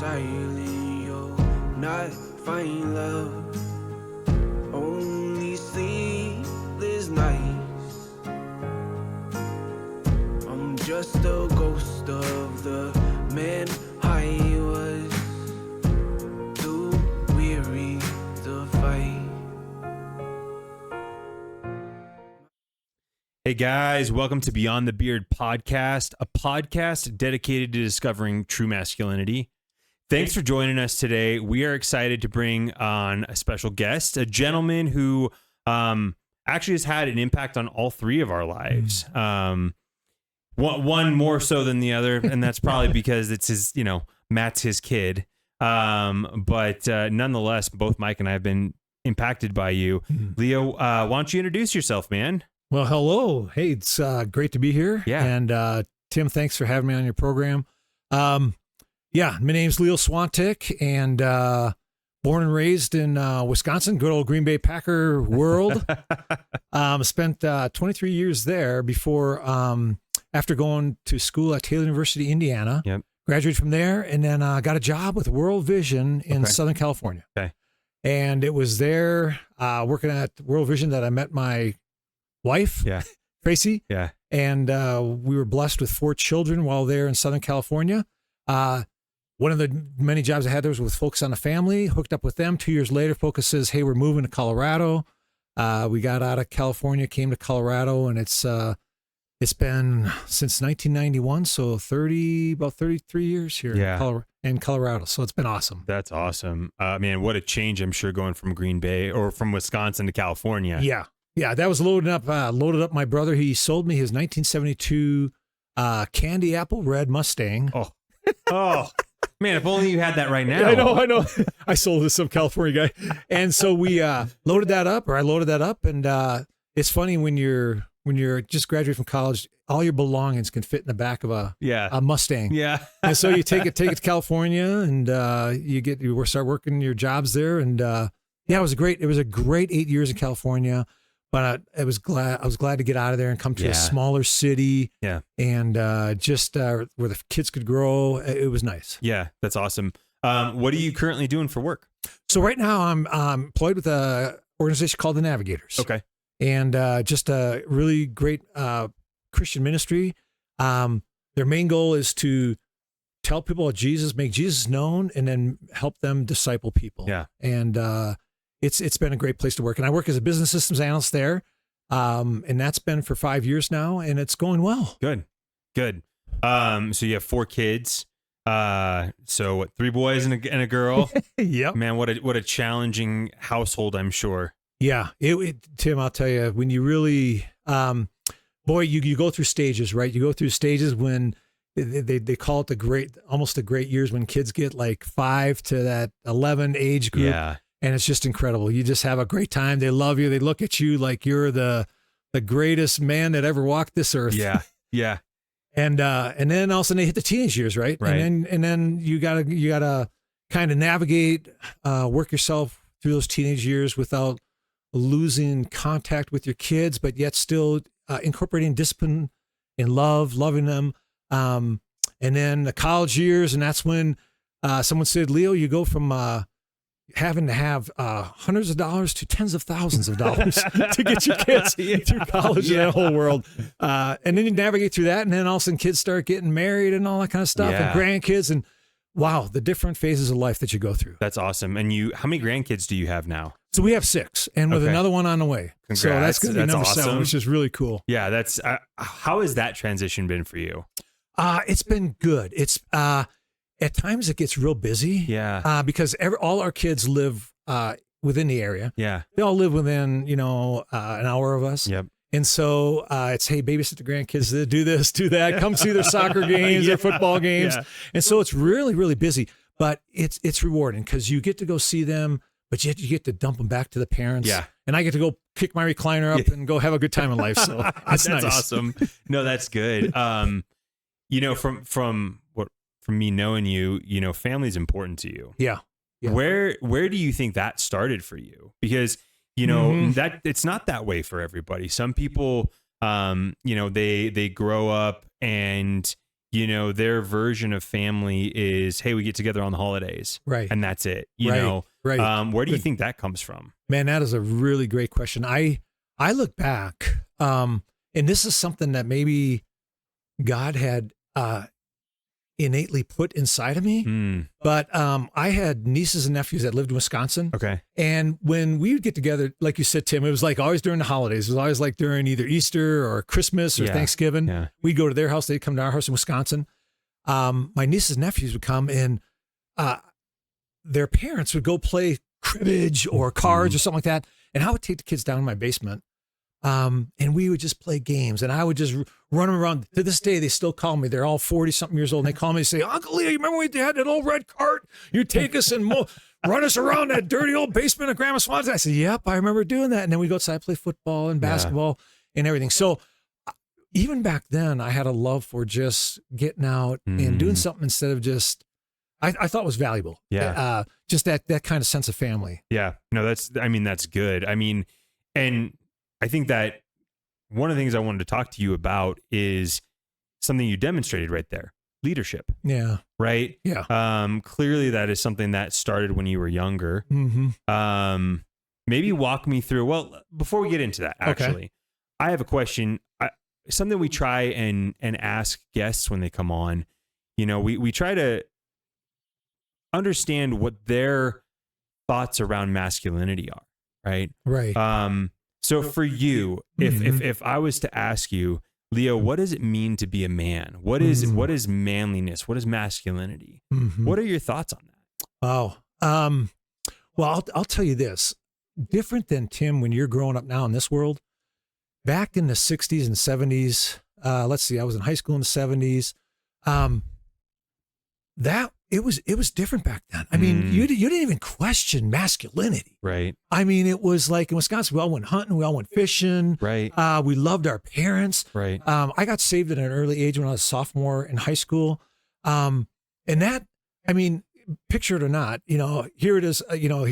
silent, you'll not find love. Only sleepless nights. I'm just a ghost of the man I was, too weary to fight. Hey guys, welcome to Beyond the Beard podcast, a podcast dedicated to discovering true masculinity. Thanks for joining us today. We are excited to bring on a special guest, a gentleman who actually has had an impact on all three of our lives. One more so than the other, and that's probably because it's his, Matt's his kid. But nonetheless, both Mike and I have been impacted by you. Leo, why don't you introduce yourself, man? Well, hello. Hey, it's great to be here. Yeah. And Tim, thanks for having me on your program. My name's Leo Swiontek, and born and raised in Wisconsin, good old Green Bay Packer world. Spent 23 years there before, after going to school at Taylor University, Indiana. Yep. Graduated from there, and then got a job with World Vision in Southern California. Okay. And it was there working at World Vision that I met my wife, Tracy. Yeah. And we were blessed with 4 children while there in Southern California. One of the many jobs I had there was with Focus on the Family, hooked up with them. 2 years later, Focus says, hey, we're moving to Colorado. We got out of California, came to Colorado, and it's been since 1991, so about 33 years here in Colorado. So it's been awesome. That's awesome. Man, what a change, I'm sure, going from Green Bay or from Wisconsin to California. Yeah, that was loaded up my brother. He sold me his 1972 candy apple red Mustang. Oh, man, if only you had that right now. Yeah, I know. I sold it to some California guy. And so we I loaded that up. And it's funny when you're just graduating from college, all your belongings can fit in the back of a Mustang. Yeah. And so you take it to California, and you start working your jobs there. And it was a great 8 years in California. But I was glad to get out of there and come to a smaller city. Yeah. And just where the kids could grow. It was nice. Yeah, that's awesome. What are you currently doing for work? So right now I'm employed with an organization called the Navigators. Okay. And just a really great Christian ministry. Their main goal is to tell people about Jesus, make Jesus known, and then help them disciple people. Yeah. And it's been a great place to work. And I work as a business systems analyst there. And that's been for 5 years now, and it's going well. Good. So you have 4 kids. So what, 3 boys and a girl? Yep. Man, what a challenging household, I'm sure. Yeah. Tim, I'll tell you, when you really, you go through stages, right? You go through stages when they call it almost the great years, when kids get like 5 to that 11 age group. Yeah. And it's just incredible. You just have a great time. They love you. They look at you like you're the greatest man that ever walked this earth. Yeah. Yeah. And then all of a sudden they hit the teenage years, right? Right. And then you gotta kind of navigate, work yourself through those teenage years without losing contact with your kids, but yet still incorporating discipline and loving them. And then the college years, and that's when someone said, Leo, you go from having to have hundreds of dollars to tens of thousands of dollars to get your kids through college and that whole world. And then you navigate through that, and then all of a sudden kids start getting married and all that kind of stuff, and grandkids, and wow, the different phases of life that you go through. That's awesome. And how many grandkids do you have now? So we have 6, and with another one on the way. Congrats. So that's going to be number awesome. 7, which is really cool. Yeah, that's how has that transition been for you? It's been good. It's at times it gets real busy. Yeah. Because all our kids live within the area. Yeah. They all live within, an hour of us. Yep. And so it's, hey, babysit the grandkids, do this, do that, come see their soccer games, their football games. Yeah. And so it's really, really busy, but it's rewarding because you get to go see them, but yet you get to dump them back to the parents. Yeah. And I get to go kick my recliner up and go have a good time in life. So that's nice. Awesome. No, that's good. From me knowing you, family's important to you. Yeah. Where do you think that started for you? Because, that it's not that way for everybody. Some people, they grow up and, you know, their version of family is, hey, we get together on the holidays. Right. And that's it. You Right. know, Right. Where do you think that comes from? Man, that is a really great question. I look back, and this is something that maybe God had innately put inside of me. But I had nieces and nephews that lived in Wisconsin. Okay. And when we would get together, like you said, Tim, it was like always during the holidays. It was always like during either Easter or Christmas or Thanksgiving. Yeah. We'd go to their house. They'd come to our house in Wisconsin. My nieces and nephews would come, and their parents would go play cribbage or cards or something like that. And I would take the kids down in my basement. And we would just play games, and I would just run them around. To this day, they still call me. They're all 40-something years old, and they call me and say, Uncle Leo, you remember when we had that old red cart? You'd take us and run us around that dirty old basement of Grandma Swan's. I said, yep, I remember doing that. And then we go outside, play football and basketball and everything. So even back then, I had a love for just getting out and doing something instead of just, I thought it was valuable. Yeah. Just that kind of sense of family. Yeah. No, that's good. I mean, and I think that one of the things I wanted to talk to you about is something you demonstrated right there, leadership. Yeah. Right. Yeah. Clearly that is something that started when you were younger. Mm-hmm. Maybe walk me through. Well, before we get into that, actually, I have a question. Something we try and ask guests when they come on. You know, we try to understand what their thoughts around masculinity are. Right. Right. So for you, if I was to ask you, Leo, what does it mean to be a man? What is manliness? What is masculinity? What are your thoughts on that? Wow. Well, I'll tell you this. Different than Tim when you're growing up now in this world. Back in the 60s and 70s, let's see, I was in high school in the 70s. It was different back then. I mean, you didn't even question masculinity. Right. I mean, it was like in Wisconsin, we all went hunting, we all went fishing. Right. We loved our parents. Right. I got saved at an early age when I was a sophomore in high school. And that, I mean, picture it or not, you know, here it is, you know,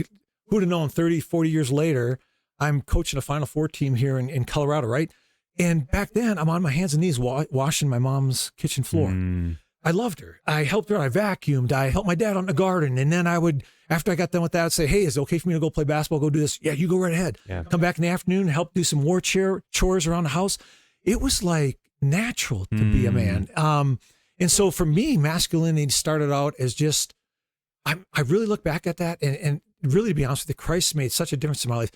who'd have known 30, 40 years later, I'm coaching a Final Four team here in Colorado, right? And back then, I'm on my hands and knees washing my mom's kitchen floor. I loved her. I helped her. I vacuumed. I helped my dad on the garden. And then I would, after I got done with that, I'd say, hey, is it okay for me to go play basketball? Go do this. Yeah, you go right ahead. Yeah. Come back in the afternoon, help do some more chores around the house. It was like natural to be a man. And so for me, masculinity started out as just, I really look back at that and really, to be honest with you, Christ made such a difference in my life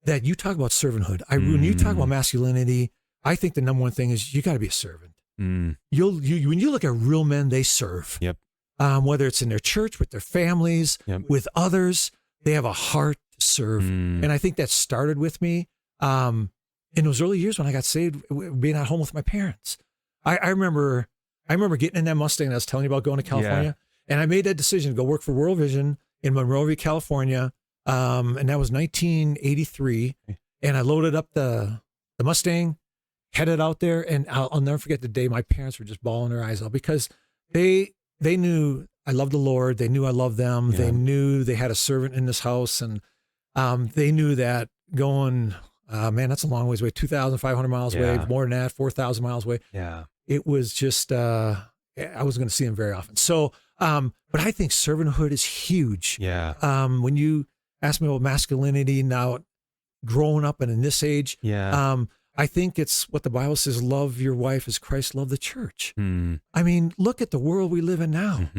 that you talk about servanthood. When you talk about masculinity, I think the number one thing is you got to be a servant. When you look at real men, they serve. Yep. Whether it's in their church, with their families, with others, they have a heart to serve. And I think that started with me in those early years when I got saved, being at home with my parents. I remember getting in that Mustang that I was telling you about going to California, and I made that decision to go work for World Vision in Monrovia, California, and that was 1983. And I loaded up the Mustang, headed out there, and I'll never forget the day my parents were just bawling their eyes out because they knew I loved the Lord. They knew I loved them. Yeah. They knew they had a servant in this house, and they knew that going, man, that's a long ways away, 2,500 miles away, more than that, 4,000 miles away. Yeah. It was just, I wasn't going to see them very often. So, but I think servanthood is huge. Yeah. When you ask me about masculinity now, growing up and in this age, I think it's what the Bible says, love your wife as Christ loved the church. I mean, look at the world we live in now.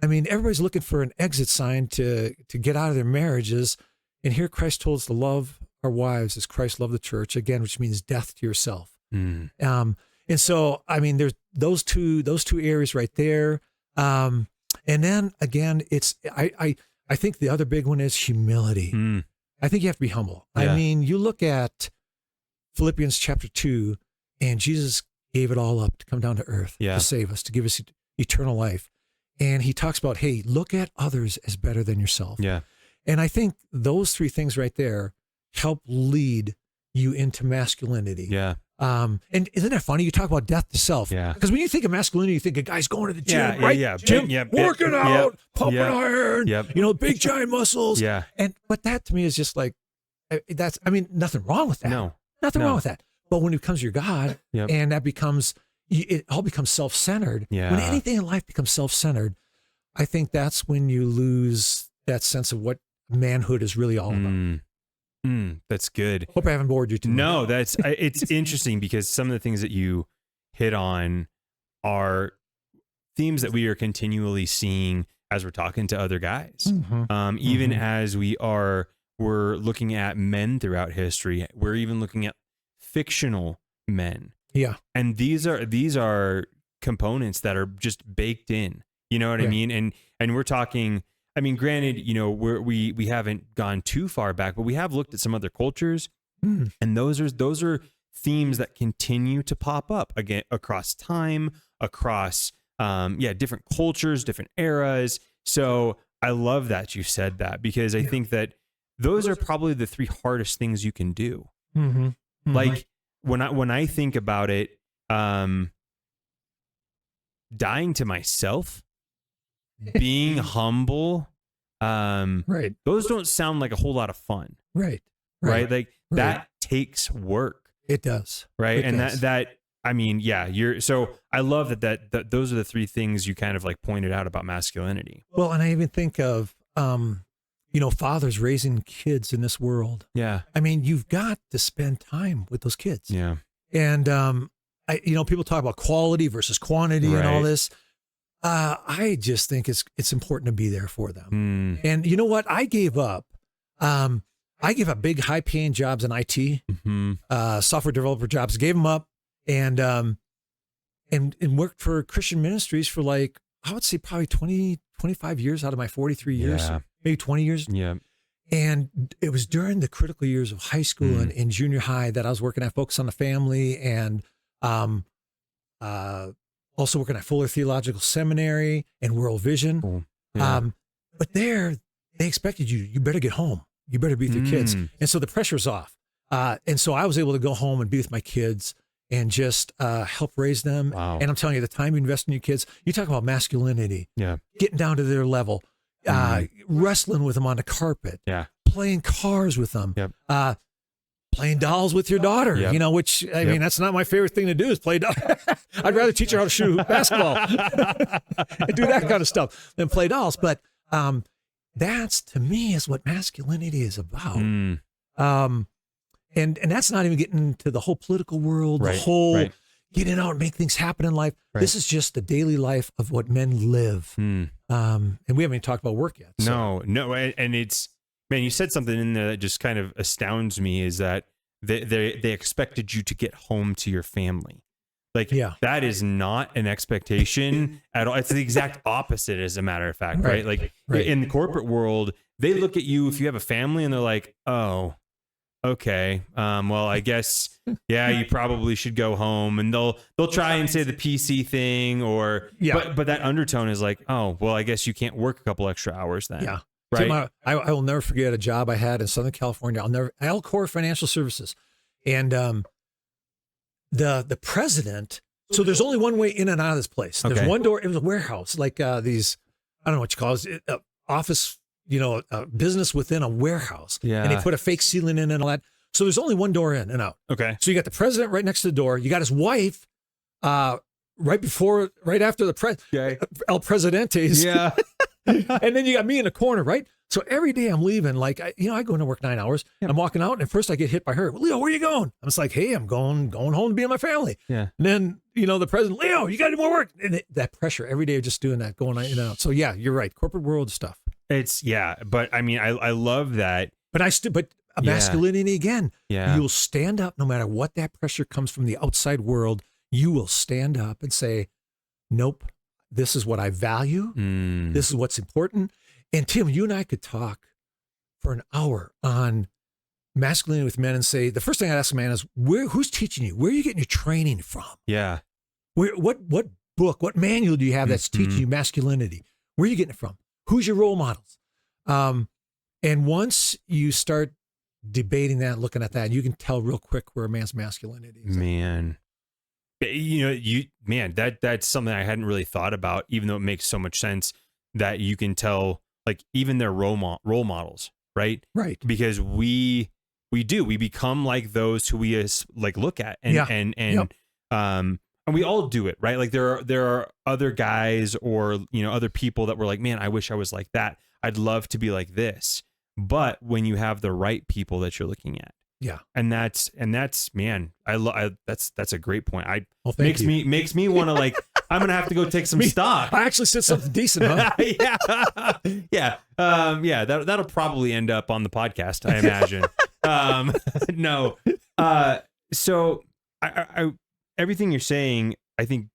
I mean, everybody's looking for an exit sign to get out of their marriages. And here Christ told us to love our wives as Christ loved the church, again, which means death to yourself. And so, I mean, there's those two areas right there. And then again, it's, I think the other big one is humility. I think you have to be humble. I mean, you look at Philippians chapter 2, and Jesus gave it all up to come down to earth to save us, to give us eternal life. And he talks about, hey, look at others as better than yourself. Yeah. And I think those three things right there help lead you into masculinity. Yeah. And isn't that funny? You talk about death to self. Yeah. Because when you think of masculinity, you think of guys going to the gym, right? Yeah. Gym, working out, pumping iron, big giant muscles. Yeah. But that to me is just like, nothing wrong with that. Nothing wrong with that. But when it becomes your God and that becomes, it all becomes self-centered. Yeah. When anything in life becomes self-centered, I think that's when you lose that sense of what manhood is really all about. That's good. Hope I haven't bored you too much. No, it's interesting because some of the things that you hit on are themes that we are continually seeing as we're talking to other guys. Even as we're looking at men throughout history, we're even looking at fictional men. Yeah. And these are components that are just baked in. You know what I mean? And we're talking, I mean, granted, you know, we haven't gone too far back, but we have looked at some other cultures, and those are themes that continue to pop up again across time, across different cultures, different eras. So I love that you said that, because I think that those are probably the 3 hardest things you can do. Like when I think about it, dying to myself, being humble, Right. those don't sound like a whole lot of fun. Right. Like that takes work. It does. Right. It And does. that, I mean, yeah, so I love that those are the 3 things you kind of like pointed out about masculinity. Well, and I even think of, fathers raising kids in this world. Yeah. I mean, you've got to spend time with those kids. Yeah. And, people talk about quality versus quantity and all Right. this. I just think it's important to be there for them. Mm. And you know what? I gave up. I gave up big, high-paying jobs in IT, software developer jobs. Gave them up, and worked for Christian ministries for like, I would say probably 20, 25 years out of my 43 years, Yeah. maybe 20 years. Yeah. And it was during the critical years of high school and junior high that I was working at Focus on the Family, and also working at Fuller Theological Seminary and World Vision. Cool. Yeah. But there, they expected you better get home. You better be with your kids. And so the pressure's off. And so I was able to go home and be with my kids and just help raise them. Wow. And I'm telling you, the time you invest in your kids, you talk about masculinity, Yeah. getting down to their level, wrestling with them on the carpet, Yeah. playing cars with them, Yep. playing dolls with your daughter, Yep. which, I mean, that's not my favorite thing to do is play dolls. I'd rather teach her how to shoot basketball and do that kind of stuff than play dolls. But that's, to me, is what masculinity is about. And that's not even getting into the whole political world, the whole getting out and make things happen in life. Right. This is just the daily life of what men live. And we haven't even talked about work yet. So. No. And it's, man, you said something in there that just kind of astounds me, is that they expected you to get home to your family. Like, that is not an expectation at all. It's the exact opposite, as a matter of fact, right? Like in the corporate world, they look at you if you have a family and they're like, oh, okay. Well, I guess, you probably should go home, and they'll try and say the PC thing, or, but that undertone is like, oh, well, I guess you can't work a couple extra hours then. Yeah. Right. Tim, I will never forget a job I had in Southern California. Alcor Financial Services. And the president, so there's only one way in and out of this place. There's one door. It was a warehouse, like these, I don't know what you call it, office, a business within a waurhouse. Yeah. And they put a fake ceiling in and all that. So there's only one door in and out. Okay. So you got the president right next to the door. You got his wife right after the El Presidente's. Yeah. And then you got me in the corner, right? So every day I'm leaving, like, I go into work 9 hours. I'm walking out, and at first I get hit by her. Leo, where are you going? I was like, hey, I'm going home to be with my family. Yeah. And then, the president, Leo, you got to do more work. And that pressure every day of just doing that, going in and out. So yeah, you're right. Corporate world stuff. It's, but I mean, I love that. But masculinity again. Yeah. You'll stand up no matter what that pressure comes from the outside world. You will stand up and say, nope. This is what I value. This is what's important. And Tim, you and I could talk for an hour on masculinity with men and say, the first thing I'd ask a man is, who's teaching you? Where are you getting your training from? Yeah. What book, what manual do you have that's teaching you masculinity? Where are you getting it from? Who's your role models? And once you start debating that, looking at that, you can tell real quick where a man's masculinity is. Man. That's something I hadn't really thought about, even though it makes so much sense that you can tell, like, even their role models, right? Right. Because we become like those who we look at, and and we all do it, right? Like there are other guys or, other people that were like, man, I wish I was like that. I'd love to be like this. But when you have the right people that you're looking at. Yeah. And that's man, that's a great point. Makes me want to like, I'm going to have to go take some stock. I actually said something decent, huh? Yeah. That'll probably end up on the podcast, I imagine. No. So I everything you're saying, I think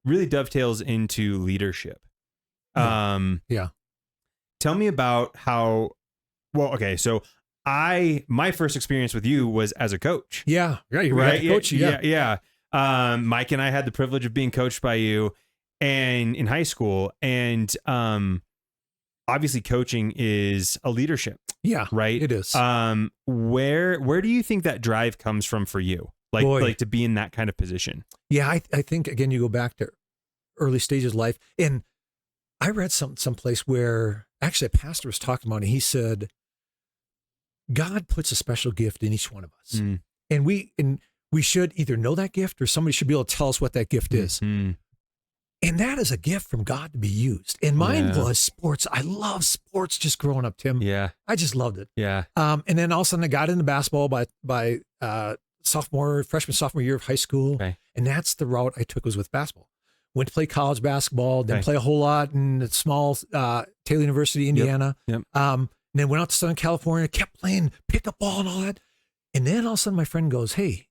really dovetails into leadership. Yeah. Tell me about how, okay. So my first experience with you was as a coach. Yeah. You were right. the coach. Yeah. Mike and I had the privilege of being coached by you and in high school. And, obviously coaching is a leadership. Yeah. Right. It is. Where do you think that drive comes from for you? Like to be in that kind of position? Yeah. I think again, you go back to early stages of life, and I read someplace where actually a pastor was talking about it. He said, God puts a special gift in each one of us. And we should either know that gift or somebody should be able to tell us what that gift is. And that is a gift from God to be used. And mine was sports. I love sports just growing up, Tim. Yeah. I just loved it. Yeah. And then all of a sudden I got into basketball by freshman, sophomore year of high school. Okay. And that's the route I took, was with basketball. Went to play college basketball, then play a whole lot in the small Taylor University, Indiana. Yep. And then went out to Southern California, kept playing pickup ball and all that. And then all of a sudden my friend goes, hey,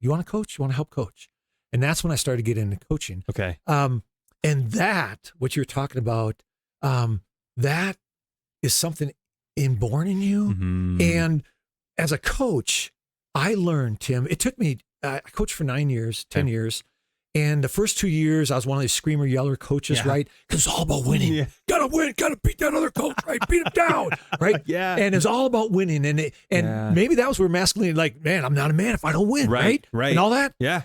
you want to coach? You want to help coach? And that's when I started getting into coaching. Okay. And that, what you're talking about, that is something inborn in you. Mm-hmm. And as a coach, I learned, Tim, it took me, I coached for 10 years. And the first 2 years, I was one of these screamer, yeller coaches, right? Because it's all about winning. Yeah. Gotta win, gotta beat that other coach, right? Beat him down, right? Yeah. And it's all about winning. And maybe that was where masculinity, like, man, I'm not a man if I don't win, right? Right. And all that. Yeah.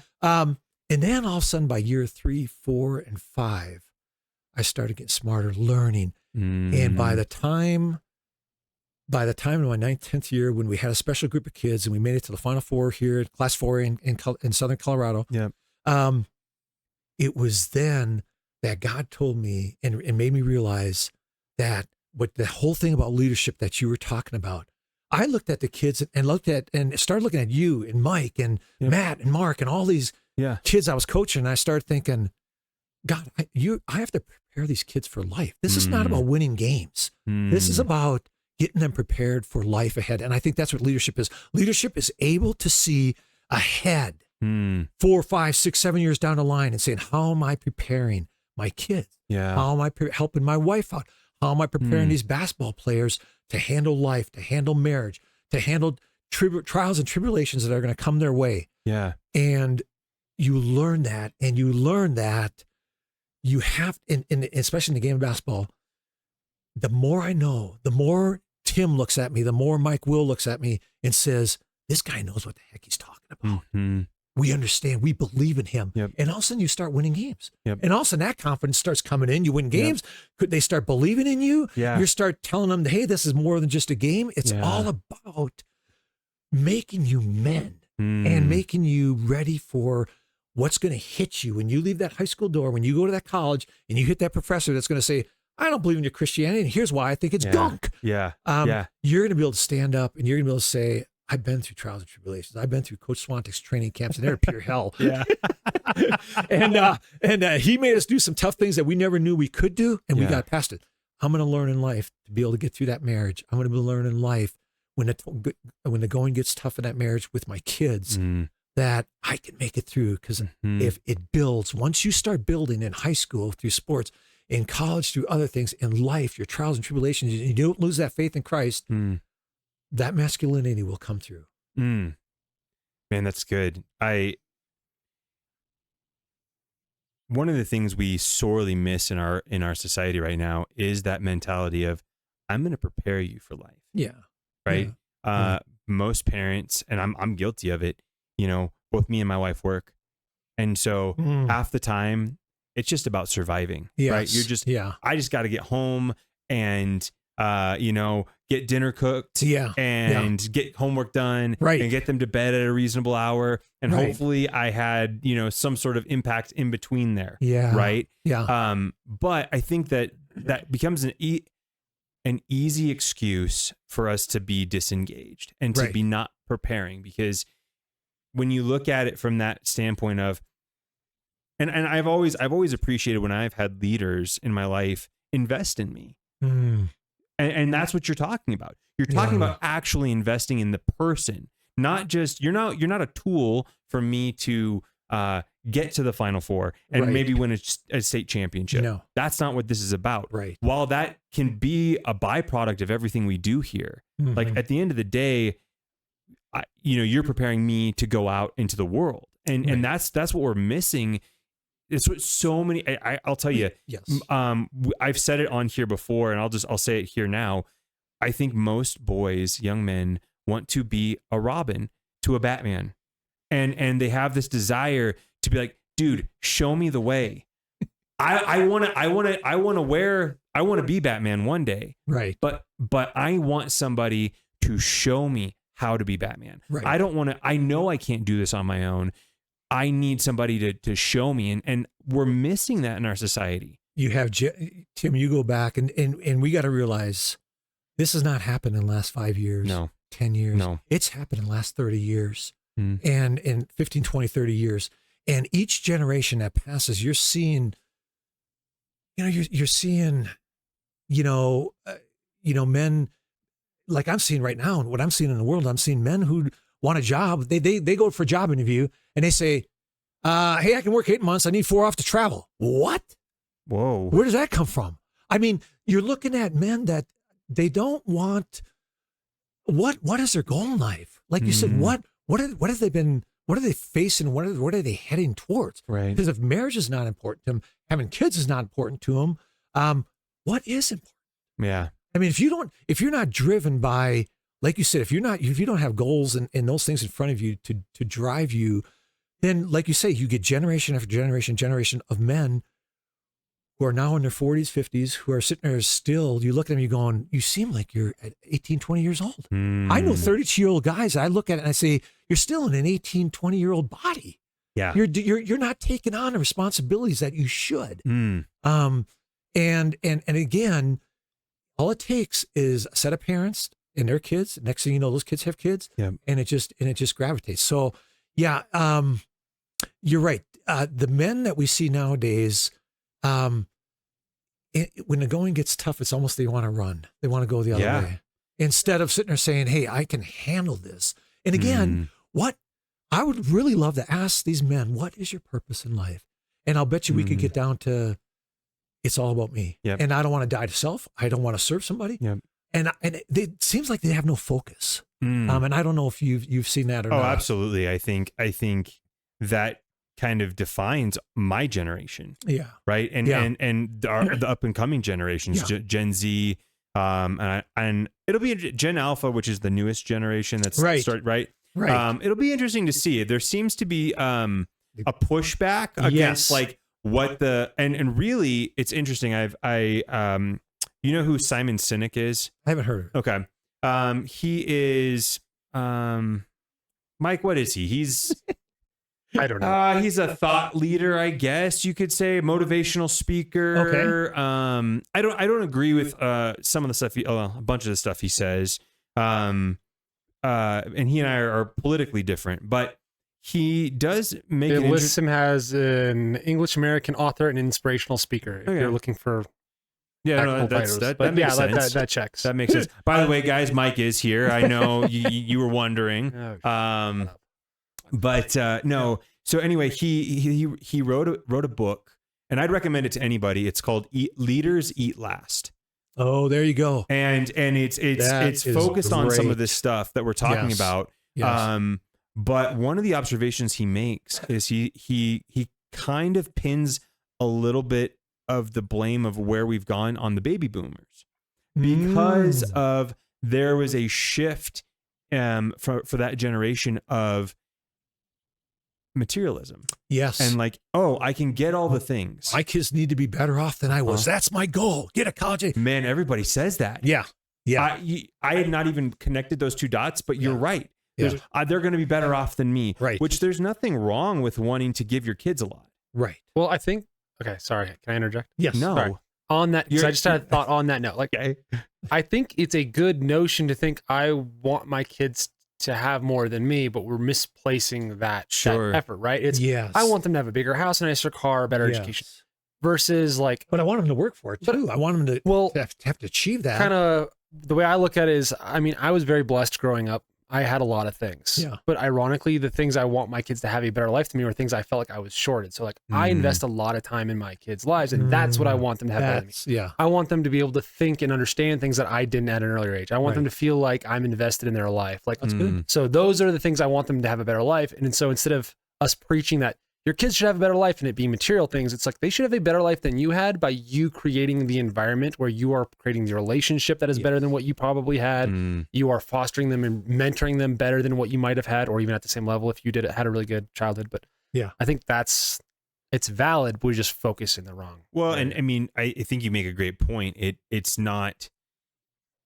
And then all of a sudden, by year 3, 4, and 5, I started getting smarter, learning. And by the time in my 9th, 10th year, when we had a special group of kids and we made it to the Final Four here, Class 4 in Southern Colorado, it was then that God told me and made me realize that what the whole thing about leadership that you were talking about, I looked at the kids and started looking at you and Mike and Matt and Mark and all these kids I was coaching. And I started thinking, God, I have to prepare these kids for life. This is not about winning games. This is about getting them prepared for life ahead. And I think that's what leadership is. Leadership is able to see ahead 4, 5, 6, 7 years down the line and saying, how am I preparing my kids? Yeah. How am I helping my wife out? How am I preparing these basketball players to handle life, to handle marriage, to handle trials and tribulations that are going to come their way? Yeah. And you learn that, you have, especially in the game of basketball, the more I know, the more Tim looks at me, the more Mike Will looks at me and says, this guy knows what the heck he's talking about. Mm-hmm. We understand. We believe in him. Yep. And all of a sudden you start winning games. Yep. And all of a sudden that confidence starts coming in. You win games. Could they start believing in you? Yeah. You start telling them, hey, this is more than just a game. It's all about making you men and making you ready for what's going to hit you when you leave that high school door, when you go to that college and you hit that professor that's going to say, I don't believe in your Christianity. And here's why I think it's gunk. Yeah. You're going to be able to stand up and you're going to be able to say, I've been through trials and tribulations. I've been through Coach Swiontek's training camps, and they're pure hell. And he made us do some tough things that we never knew we could do, and we got past it. I'm going to learn in life to be able to get through that marriage. I'm going to learn in life when the going gets tough in that marriage with my kids, that I can make it through. Because if it builds, once you start building in high school through sports, in college through other things, in life, your trials and tribulations, you don't lose that faith in Christ. That masculinity will come through. Man, that's good. One of the things we sorely miss in our society right now is that mentality of, I'm going to prepare you for life. Yeah. Right. Yeah. Most parents, and I'm guilty of it, both me and my wife work. And so half the time it's just about surviving, right? You're just, I just got to get home and get dinner cooked, and get homework done, right, and get them to bed at a reasonable hour, and right. hopefully I had some sort of impact in between there, right, but I think that becomes an easy excuse for us to be disengaged and to be not preparing, because when you look at it from that standpoint of, and I've always appreciated when I've had leaders in my life invest in me. And that's what you're talking about. You're talking about actually investing in the person, not just, you're not a tool for me to get to the Final Four and maybe win a state championship. No. That's not what this is about. Right. While that can be a byproduct of everything we do here, like at the end of the day, you're preparing me to go out into the world, and that's what we're missing. It's what so many. I'll tell you. Yes. I've said it on here before, and I'll say it here now. I think most boys, young men, want to be a Robin to a Batman, and they have this desire to be like, dude, show me the way. I want to be Batman one day. Right. But I want somebody to show me how to be Batman. Right. I know I can't do this on my own. I need somebody to show me, and we're missing that in our society. You have Tim. You go back, and we got to realize this has not happened in the last 5 years, 10 years. No, it's happened in the last 30 years, and in 15, 20, 30 years. And each generation that passes, you're seeing, you're seeing, men like I'm seeing right now, and what I'm seeing in the world, I'm seeing men who want a job. They go for a job interview and they say, hey, I can work 8 months. I need 4 off to travel. What? Whoa. Where does that come from? I mean, you're looking at men that they don't want, what is their goal in life? Like you said, what have they been, what are they facing? What are they heading towards? Right. Because if marriage is not important to them, having kids is not important to them, what is important? Yeah. I mean, if you're not driven by, like you said, if you don't have goals and those things in front of you to drive you, then like you say, you get generation after generation of men who are now in their 40s, 50s, who are sitting there still, you look at them, you're going, you seem like you're at 18, 20 years old. I know 32-year-old guys, I look at it and I say, you're still in an 18, 20-year-old body. Yeah. You're not taking on the responsibilities that you should. And again, all it takes is a set of parents and their kids. Next thing you know, those kids have kids, and it just gravitates. So, yeah, you're right. The men that we see nowadays, when the going gets tough, it's almost they want to run. They want to go the other way instead of sitting there saying, "Hey, I can handle this." And again, what I would really love to ask these men, "What is your purpose in life?" And I'll bet you we could get down to, it's all about me. And I don't want to die to self. I don't want to serve somebody. And it seems like they have no focus. And I don't know if you've seen that or not. Oh, absolutely. I think that kind of defines my generation. Yeah. Right. And the up and coming generations, Gen Z, and it'll be Gen Alpha, which is the newest generation that's right. It'll be interesting to see. There seems to be a pushback against like what and really it's interesting. You know who Simon Sinek is? I haven't heard of it. Okay. He is Mike, what is he? He's I don't know. He's a thought leader, I guess you could say, motivational speaker. Okay. I don't agree with some of the stuff a bunch of the stuff he says. And he and I are politically different, but he does make it lists him as an English American author and inspirational speaker. If you're looking for that makes sense. That checks. That makes sense. By the way, guys, Mike is here. I know you were wondering. But no. So anyway, he wrote a book, and I'd recommend it to anybody. It's called Leaders Eat Last. Oh, there you go. And it's focused on some of this stuff that we're talking about. Yes. But one of the observations he makes is he kind of pins a little bit of the blame of where we've gone on the baby boomers, because of there was a shift for that generation of materialism. Yes. And like, oh, I can get all the things. My kids need to be better off than I was. That's my goal. Get a college. Man, everybody says that. Yeah. Yeah. I had not even connected those two dots, but you're right. Yeah. They're going to be better off than me. Right. Which there's nothing wrong with wanting to give your kids a lot. Right. Well, I think. Okay, sorry. Can I interject? Yes. No. Sorry. On that, because I just had a thought on that note. Like, Okay. I think it's a good notion to think I want my kids to have more than me, but we're misplacing that effort, right? It's Yes. I want them to have a bigger house, a nicer car, a better education. Versus like, but I want them to work for it too. I want them to have to achieve that. Kind of the way I look at it is, I mean, I was very blessed growing up. I had a lot of things. Yeah. But ironically, the things I want my kids to have a better life than me were things I felt like I was shorted. So like I invest a lot of time in my kids' lives, and that's what I want them to have better than me. Yeah. I want them to be able to think and understand things that I didn't at an earlier age. I want them to feel like I'm invested in their life. Like that's good. So those are the things I want them to have a better life. And so instead of us preaching that your kids should have a better life and it being material things, it's like they should have a better life than you had by you creating the environment where you are creating the relationship that is better than what you probably had. You are fostering them and mentoring them better than what you might have had, or even at the same level if you had a really good childhood. But yeah, I think it's valid. We're just focusing the wrong. Well, and I mean, I think you make a great point. It's not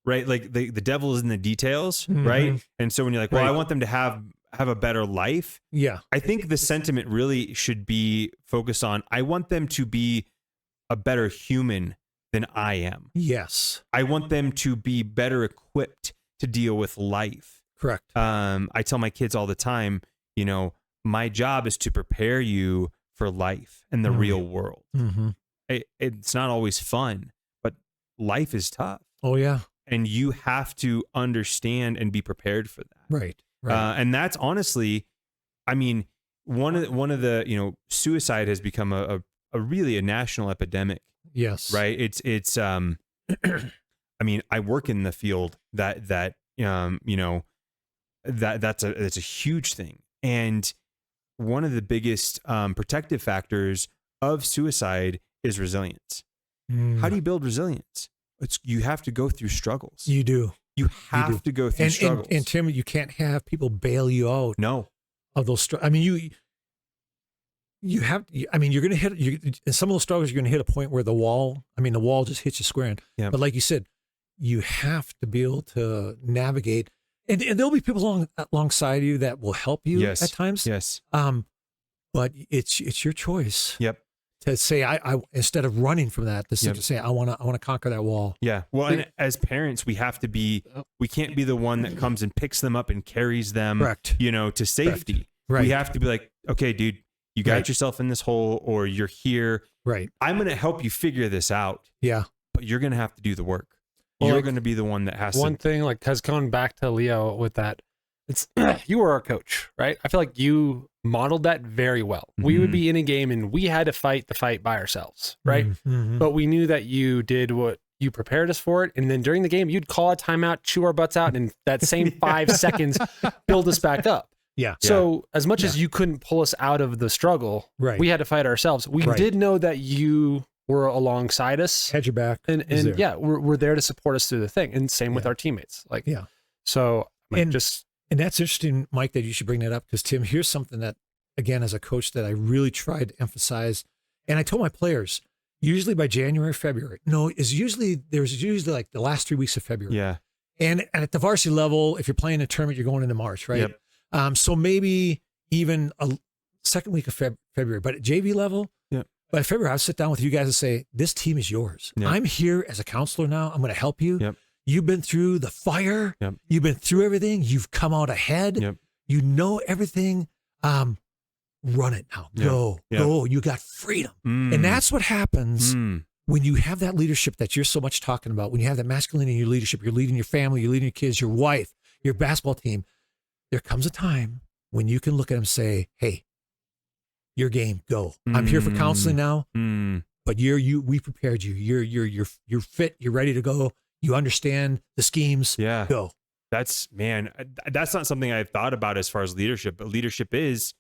right. Like the devil is in the details, right? And so when you're like, well, I want them to have a better life. Yeah. I think the sentiment really should be focused on, I want them to be a better human than I am. Yes. I want them to be better equipped to deal with life. Correct. I tell my kids all the time, you know, my job is to prepare you for life and the real world. It's not always fun, but life is tough. Oh yeah. And you have to understand and be prepared for that. Right. Right. And that's honestly, I mean, one of the, you know, suicide has become a really a national epidemic. Yes. Right. It's I mean, I work in the field that you know, that's a huge thing. And one of the biggest protective factors of suicide is resilience. How do you build resilience? You have to go through struggles. You do. You have to go through struggles. And Tim, you can't have people bail you out. No. Of those struggles. I mean, you have. I mean, you're going to hit. In some of those struggles, you're going to hit a point where the wall just hits you square in. Yeah. But like you said, you have to be able to navigate, and there'll be people alongside you that will help you at times. Yes. But it's your choice. Yep. To say I instead of running from that, to say I want to conquer that wall. Yeah. Well, and as parents, we can't be the one that comes and picks them up and carries them, Correct. You know, to safety. Correct. Right. We have to be like, okay, dude, you got yourself in this hole, or you're here. Right. I'm going to help you figure this out. Yeah. But you're going to have to do the work. Well, You're going to be the one that has one thing, like, because going back to Leo with that, it's you were our coach, right? I feel like you modeled that very well. We would be in a game and we had to fight the fight by ourselves, right? But we knew that you did what you prepared us for it. And then during the game, you'd call a timeout, chew our butts out, and that same 5 seconds build us back up. Yeah. So as much as you couldn't pull us out of the struggle, we had to fight ourselves. We did know that you were alongside us. Had your back. And yeah, we're there to support us through the thing. And same with our teammates. Like, so and that's interesting, Mike, that you should bring that up, because Tim, here's something that, again, as a coach, that I really tried to emphasize. And I told my players, usually by January, February, there's usually like the last 3 weeks of February. Yeah. And at the varsity level, if you're playing a tournament, you're going into March, right? Yep. So maybe even a second week of February, but at JV level, by February, I'll sit down with you guys and say, this team is yours. Yep. I'm here as a counselor now. I'm going to help you. Yep. You've been through the fire. Yep. You've been through everything. You've come out ahead. Yep. You know everything. Run it now. Go. You got freedom. And that's what happens when you have that leadership that you're so much talking about. When you have that masculinity in your leadership, you're leading your family, you're leading your kids, your wife, your basketball team. There comes a time when you can look at them and say, hey, your game, go. I'm here for counseling now, but we prepared you. You're fit. You're ready to go. You understand the schemes. Yeah. Go. That's not something I've thought about as far as leadership, but leadership is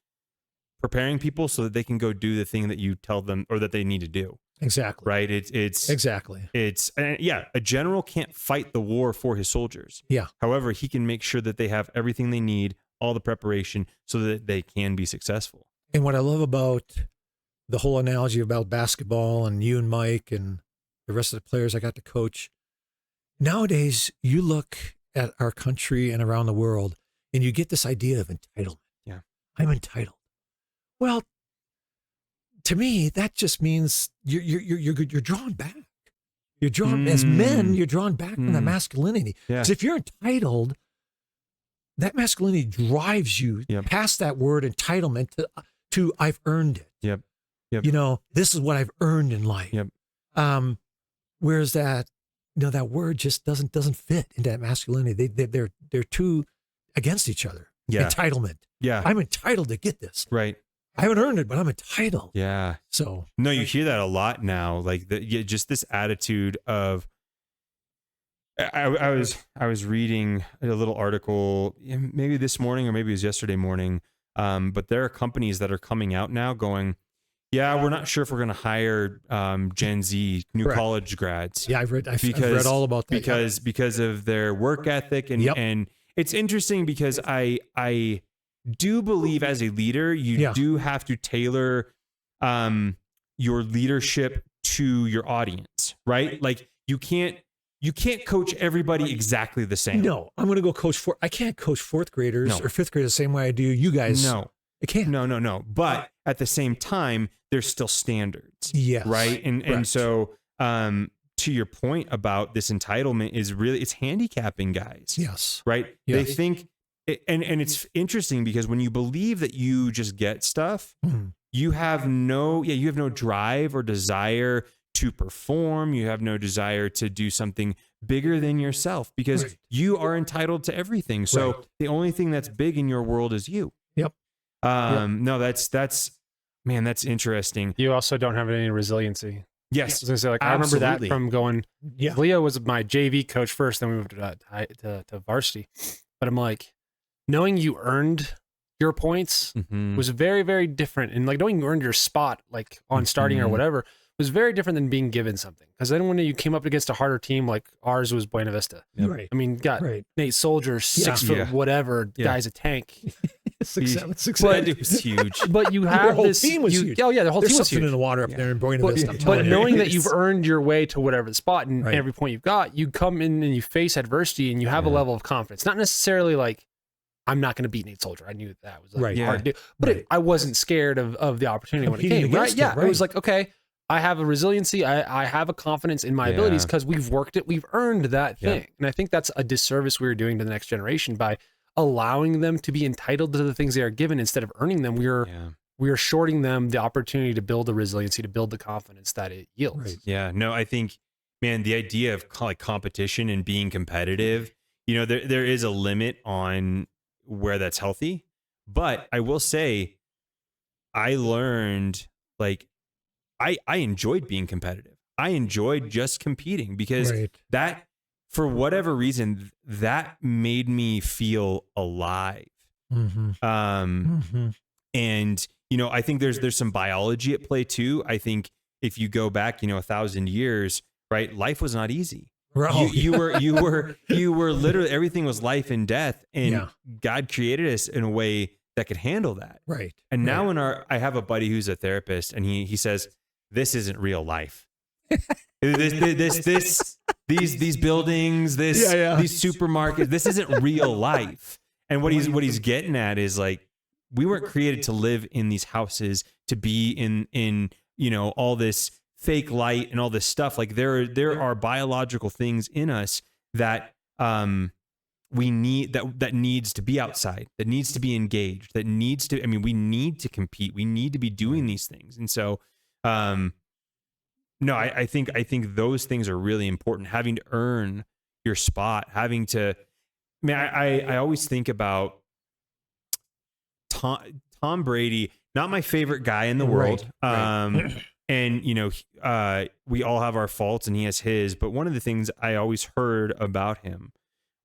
preparing people so that they can go do the thing that you tell them or that they need to do. Exactly. Right. It's exactly. A general can't fight the war for his soldiers. Yeah. However, he can make sure that they have everything they need, all the preparation, so that they can be successful. And what I love about the whole analogy about basketball and you and Mike and the rest of the players I got to coach, nowadays you look at our country and around the world and you get this idea of entitlement. Yeah. I'm entitled. Well, to me, that just means you're drawn back. You're drawn as men. You're drawn back from that masculinity. Yeah. Because if you're entitled, that masculinity drives you past that word entitlement to I've earned it. Yep. This is what I've earned in life. Yep. Whereas that word just doesn't fit into that masculinity. They're too against each other. Yeah. Entitlement. Yeah. I'm entitled to get this. Right. I haven't earned it, but I'm entitled. Yeah. So no, you hear that a lot now. Like just this attitude of. I was reading a little article, maybe this morning or maybe it was yesterday morning. But there are companies that are coming out now going, yeah, we're not sure if we're going to hire Gen Z, new college grads. Yeah, I've read all about that. Because of their work ethic and it's interesting because I do believe as a leader you do have to tailor your leadership to your audience, right? Like you can't coach everybody exactly the same. No, I'm going to go coach I can't coach fourth graders or fifth graders the same way I do you guys. No, I can't. No. But at the same time, there's still standards. Yes. Right. And so, to your point about this entitlement is really, it's handicapping guys. Yes. Right. Yes. They think, and it's interesting because when you believe that you just get stuff, you have no drive or desire to perform. You have no desire to do something bigger than yourself because you are entitled to everything. So the only thing that's big in your world is you. Yep. No, that's interesting. You also don't have any resiliency. Yes. I was gonna say, I remember that from going. Yeah. Leo was my JV coach first, then we moved to varsity. But I'm like, knowing you earned your points was very, very different, and like knowing you earned your spot, like on starting or whatever, was very different than being given something. Because then when you came up against a harder team, like ours was Buena Vista. Right. I mean, got Nate Soldier, 6 foot whatever, guy's a tank. 6'7". It was huge. But you have this. Team was huge. Oh yeah, the whole There's team was something huge. in the water up there in Buena Vista. But knowing that you've earned your way to whatever the spot and Right. every point you've got, you come in and you face adversity and you have a level of confidence. Not necessarily like, I'm not going to beat Nate Soldier. I knew that was like hard to do. But I wasn't scared of the opportunity when it came. Right? Yeah. It was like, okay, I have a resiliency. I have a confidence in my abilities because we've worked it. We've earned that thing. And I think that's a disservice we're doing to the next generation by allowing them to be entitled to the things they are given instead of earning them. We are shorting them the opportunity to build the resiliency, to build the confidence that it yields. Right. Yeah. No, I think, man, the idea of like competition and being competitive, there is a limit on where that's healthy. But I will say, I learned like I enjoyed being competitive. I enjoyed just competing because that, for whatever reason, that made me feel alive. And I think there's some biology at play too. I think if you go back, 1,000 years, right, life was not easy. You were literally, everything was life and death, and God created us in a way that could handle that. Right. And now I have a buddy who's a therapist, and he says, this isn't real life. These buildings, these supermarkets, this isn't real life. And what he's getting at is like, we weren't created to live in these houses, to be in all this fake light and all this stuff. Like there are biological things in us that we need, that needs to be outside, that needs to be engaged, we need to compete. We need to be doing these things. And so, no, I think those things are really important. Having to earn your spot, having to, I always think about Tom Brady, not my favorite guy in the world. And, we all have our faults and he has his, but one of the things I always heard about him,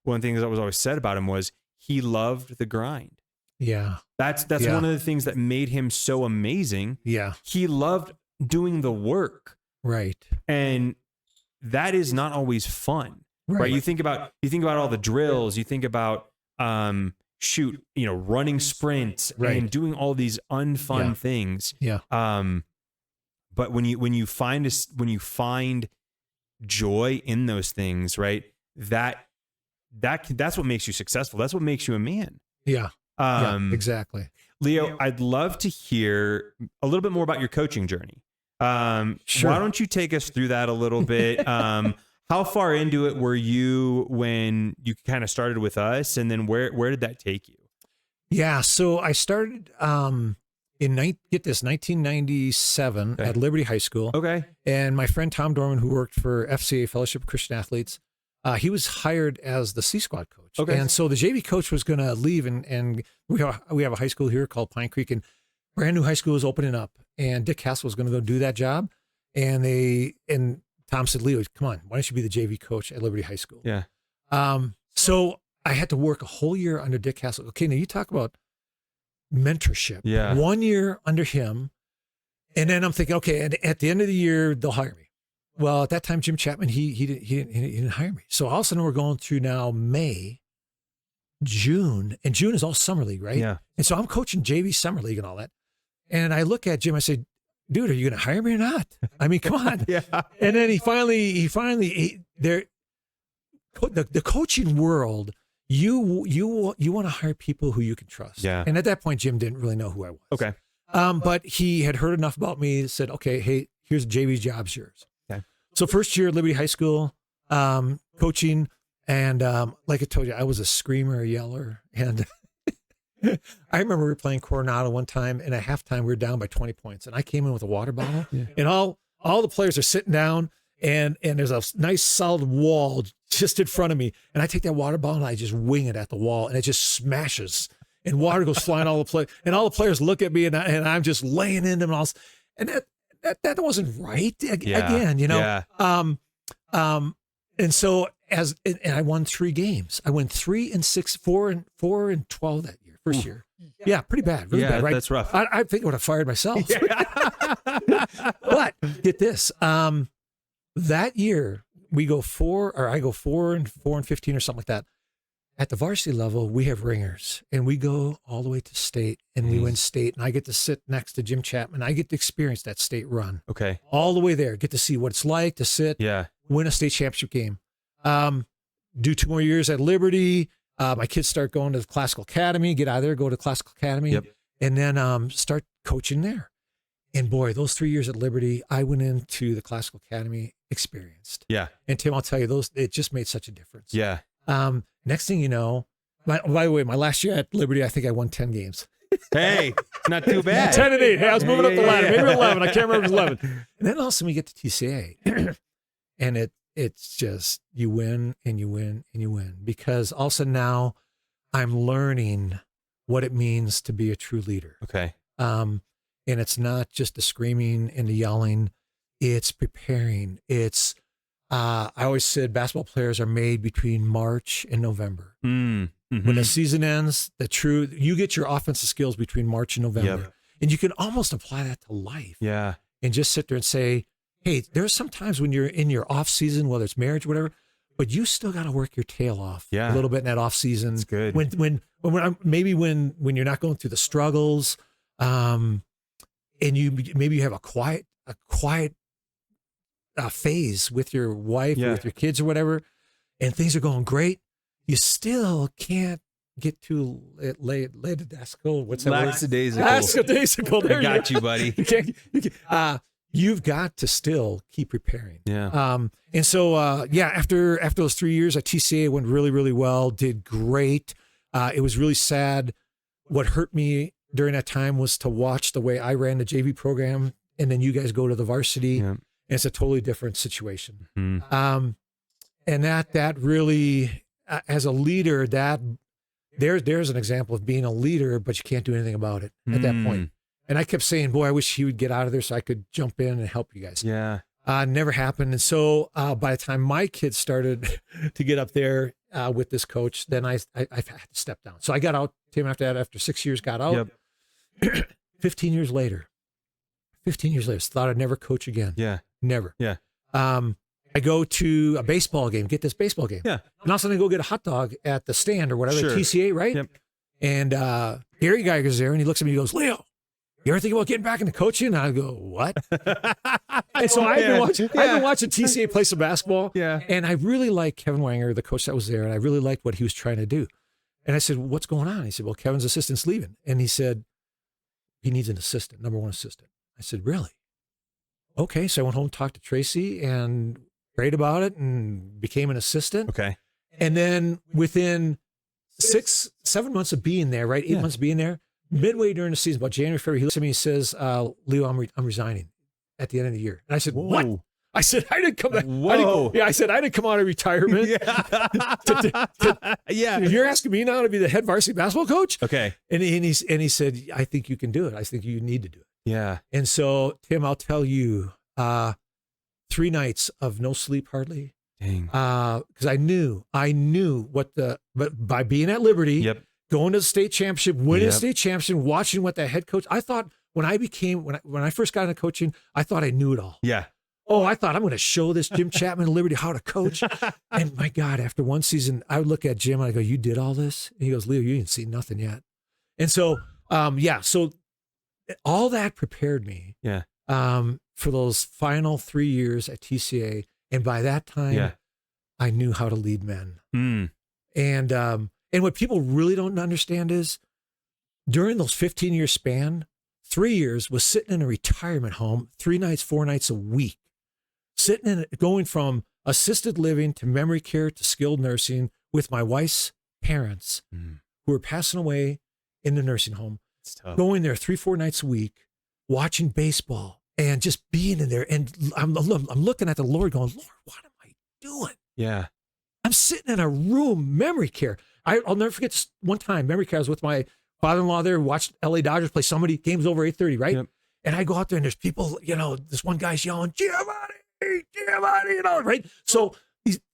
one of the things that was always said about him was he loved the grind. Yeah. That's one of the things that made him so amazing. Yeah. He loved doing the work. Right. And that is not always fun. Right. You think about all the drills, you think about, running sprints and doing all these unfun things. Yeah. But when you find joy in those things, right? That's what makes you successful. That's what makes you a man. Yeah. Exactly. Leo, I'd love to hear a little bit more about your coaching journey. Sure. Why don't you take us through that a little bit? How far into it were you when you kind of started with us, and then where did that take you? Yeah. So I started in 1997 at Liberty High School. Okay. And my friend Tom Dorman, who worked for FCA, Fellowship of Christian Athletes, he was hired as the C Squad coach. Okay. And so the JV coach was going to leave, and we have a high school here called Pine Creek, and brand new high school was opening up, and Dick Castle was going to go do that job. And Tom said, Leo, come on, why don't you be the JV coach at Liberty High School? Yeah. So I had to work a whole year under Dick Castle. Okay, now you talk about mentorship. Yeah. 1 year under him. And then I'm thinking, okay, and at the end of the year, they'll hire me. Well, at that time, Jim Chapman, he didn't hire me. So all of a sudden we're going through now May, June, and June is all summer league, right? Yeah. And so I'm coaching JV summer league and all that. And I look at Jim, I say, dude, are you going to hire me or not? I mean, come on. Yeah. And then the coaching world, you want to hire people who you can trust. Yeah. And at that point, Jim didn't really know who I was. Okay. But he had heard enough about me, said, okay, hey, here's JV's job's yours. Okay. So first year at Liberty High School, coaching, and like I told you, I was a screamer, a yeller. And I remember we were playing Coronado one time, and at halftime we were down by 20 points. And I came in with a water bottle, and all the players are sitting down, and there's a nice solid wall just in front of me. And I take that water bottle and I just wing it at the wall, and it just smashes. And water goes flying all the players look at me, and I'm just laying into them, and that wasn't right. Again, Yeah. And so and I won 3 games. I went 3-6, 4-12 that year, first year. Yeah, pretty bad, really bad, right? That's rough. I think I would have fired myself. But get this, that year I go 4-15 or something like that. At the varsity level, we have ringers, and we go all the way to state, and we win state, and I get to sit next to Jim Chapman. I get to experience that state run. Okay. All the way there, get to see what it's like to sit, win a state championship game. Do 2 more years at Liberty. My kids start going to the Classical Academy, get out of there, go to Classical Academy, and then start coaching there. And boy, those 3 years at Liberty, I went into the Classical Academy experienced. Yeah. And Tim, I'll tell you, it just made such a difference. Yeah. Next thing you know, by the way, my last year at Liberty, I think I won 10 games. Hey, not too bad. 10-8. Hey, I was moving up the ladder. Maybe 11. I can't remember if it was 11. And then all of a sudden we get to TCA, and it's just you win and you win and you win, because all of a sudden now I'm learning what it means to be a true leader. Okay. And it's not just the screaming and the yelling; it's preparing. It's I always said basketball players are made between March and November. Mm-hmm. When the season ends, you get your offensive skills between March and November. And you can almost apply that to life. Yeah. And just sit there and say, hey, there's some times when you're in your off season, whether it's marriage or whatever, but you still got to work your tail off a little bit in that off season. That's good. When you're not going through the struggles, and maybe you have a quiet phase with your wife or with your kids or whatever, and things are going great, you still can't get too lackadaisical. What's that word? Lackadaisical. There I got you, buddy. You've got to still keep preparing. Yeah. And so, after those 3 years at TCA, went really, really well, did great. It was really sad. What hurt me during that time was to watch the way I ran the JV program, and then you guys go to the varsity, and it's a totally different situation. Mm-hmm. And that really, as a leader, there's an example of being a leader, but you can't do anything about it at that point. And I kept saying, boy, I wish he would get out of there so I could jump in and help you guys. Yeah. Never happened. And so by the time my kids started to get up there with this coach, then I had to step down. So I got out, Tim, after that, after 6 years, got out. Yep. 15 years later, thought I'd never coach again. Yeah. Never. Yeah. I go to a baseball game, get this baseball game. Yeah. And all of a sudden I go get a hot dog at the stand or whatever, Sure. TCA, right? Yep. And Gary Geiger's there, and he looks at me and he goes, Leo, you ever think about getting back into coaching? And I go, what? And so I've been watching TCA play some basketball. Yeah. And I really liked Kevin Wanger, the coach that was there, and I really liked what he was trying to do. And I said, what's going on? He said, well, Kevin's assistant's leaving. And he said, he needs an assistant, number one assistant. I said, really? Okay. So I went home and talked to Tracy and prayed about it and became an assistant. Okay. And then within 7 months of being there, right? 8 months of being there, midway during the season, about January, February, he looks at me and says, Leo, I'm resigning at the end of the year. And I said, what? I said, I didn't come back. I said, I didn't come out of retirement. Yeah. You're asking me now to be the head varsity basketball coach? Okay. And he said, I think you can do it. I think you need to do it. Yeah. And so, Tim, I'll tell you, 3 nights of no sleep hardly. Dang. Because I knew but by being at Liberty, Yep. going to the state championship, winning the state championship, watching what the head coach, I thought when I first got into coaching, I thought I knew it all. Yeah. Oh, I thought I'm going to show this Jim Chapman of Liberty how to coach. And my God, after one season, I would look at Jim and I go, you did all this? And he goes, Leo, you didn't see nothing yet. And so, so all that prepared me for those final 3 years at TCA. And by that time, I knew how to lead men. Mm. And what people really don't understand is during those 15-year span, 3 years was sitting in a retirement home, 3 nights, 4 nights a week, going from assisted living to memory care to skilled nursing with my wife's parents who were passing away in the nursing home, going there 3-4 nights a week, watching baseball and just being in there. And I'm looking at the Lord going, Lord, what am I doing? Yeah. I'm sitting in a room, memory care. I'll never forget this one time, memory care. I was with my father-in-law there, watched LA Dodgers play somebody, game's over 8:30, right? Yep. And I go out there and there's people, this one guy's yelling, Giovanni, right? So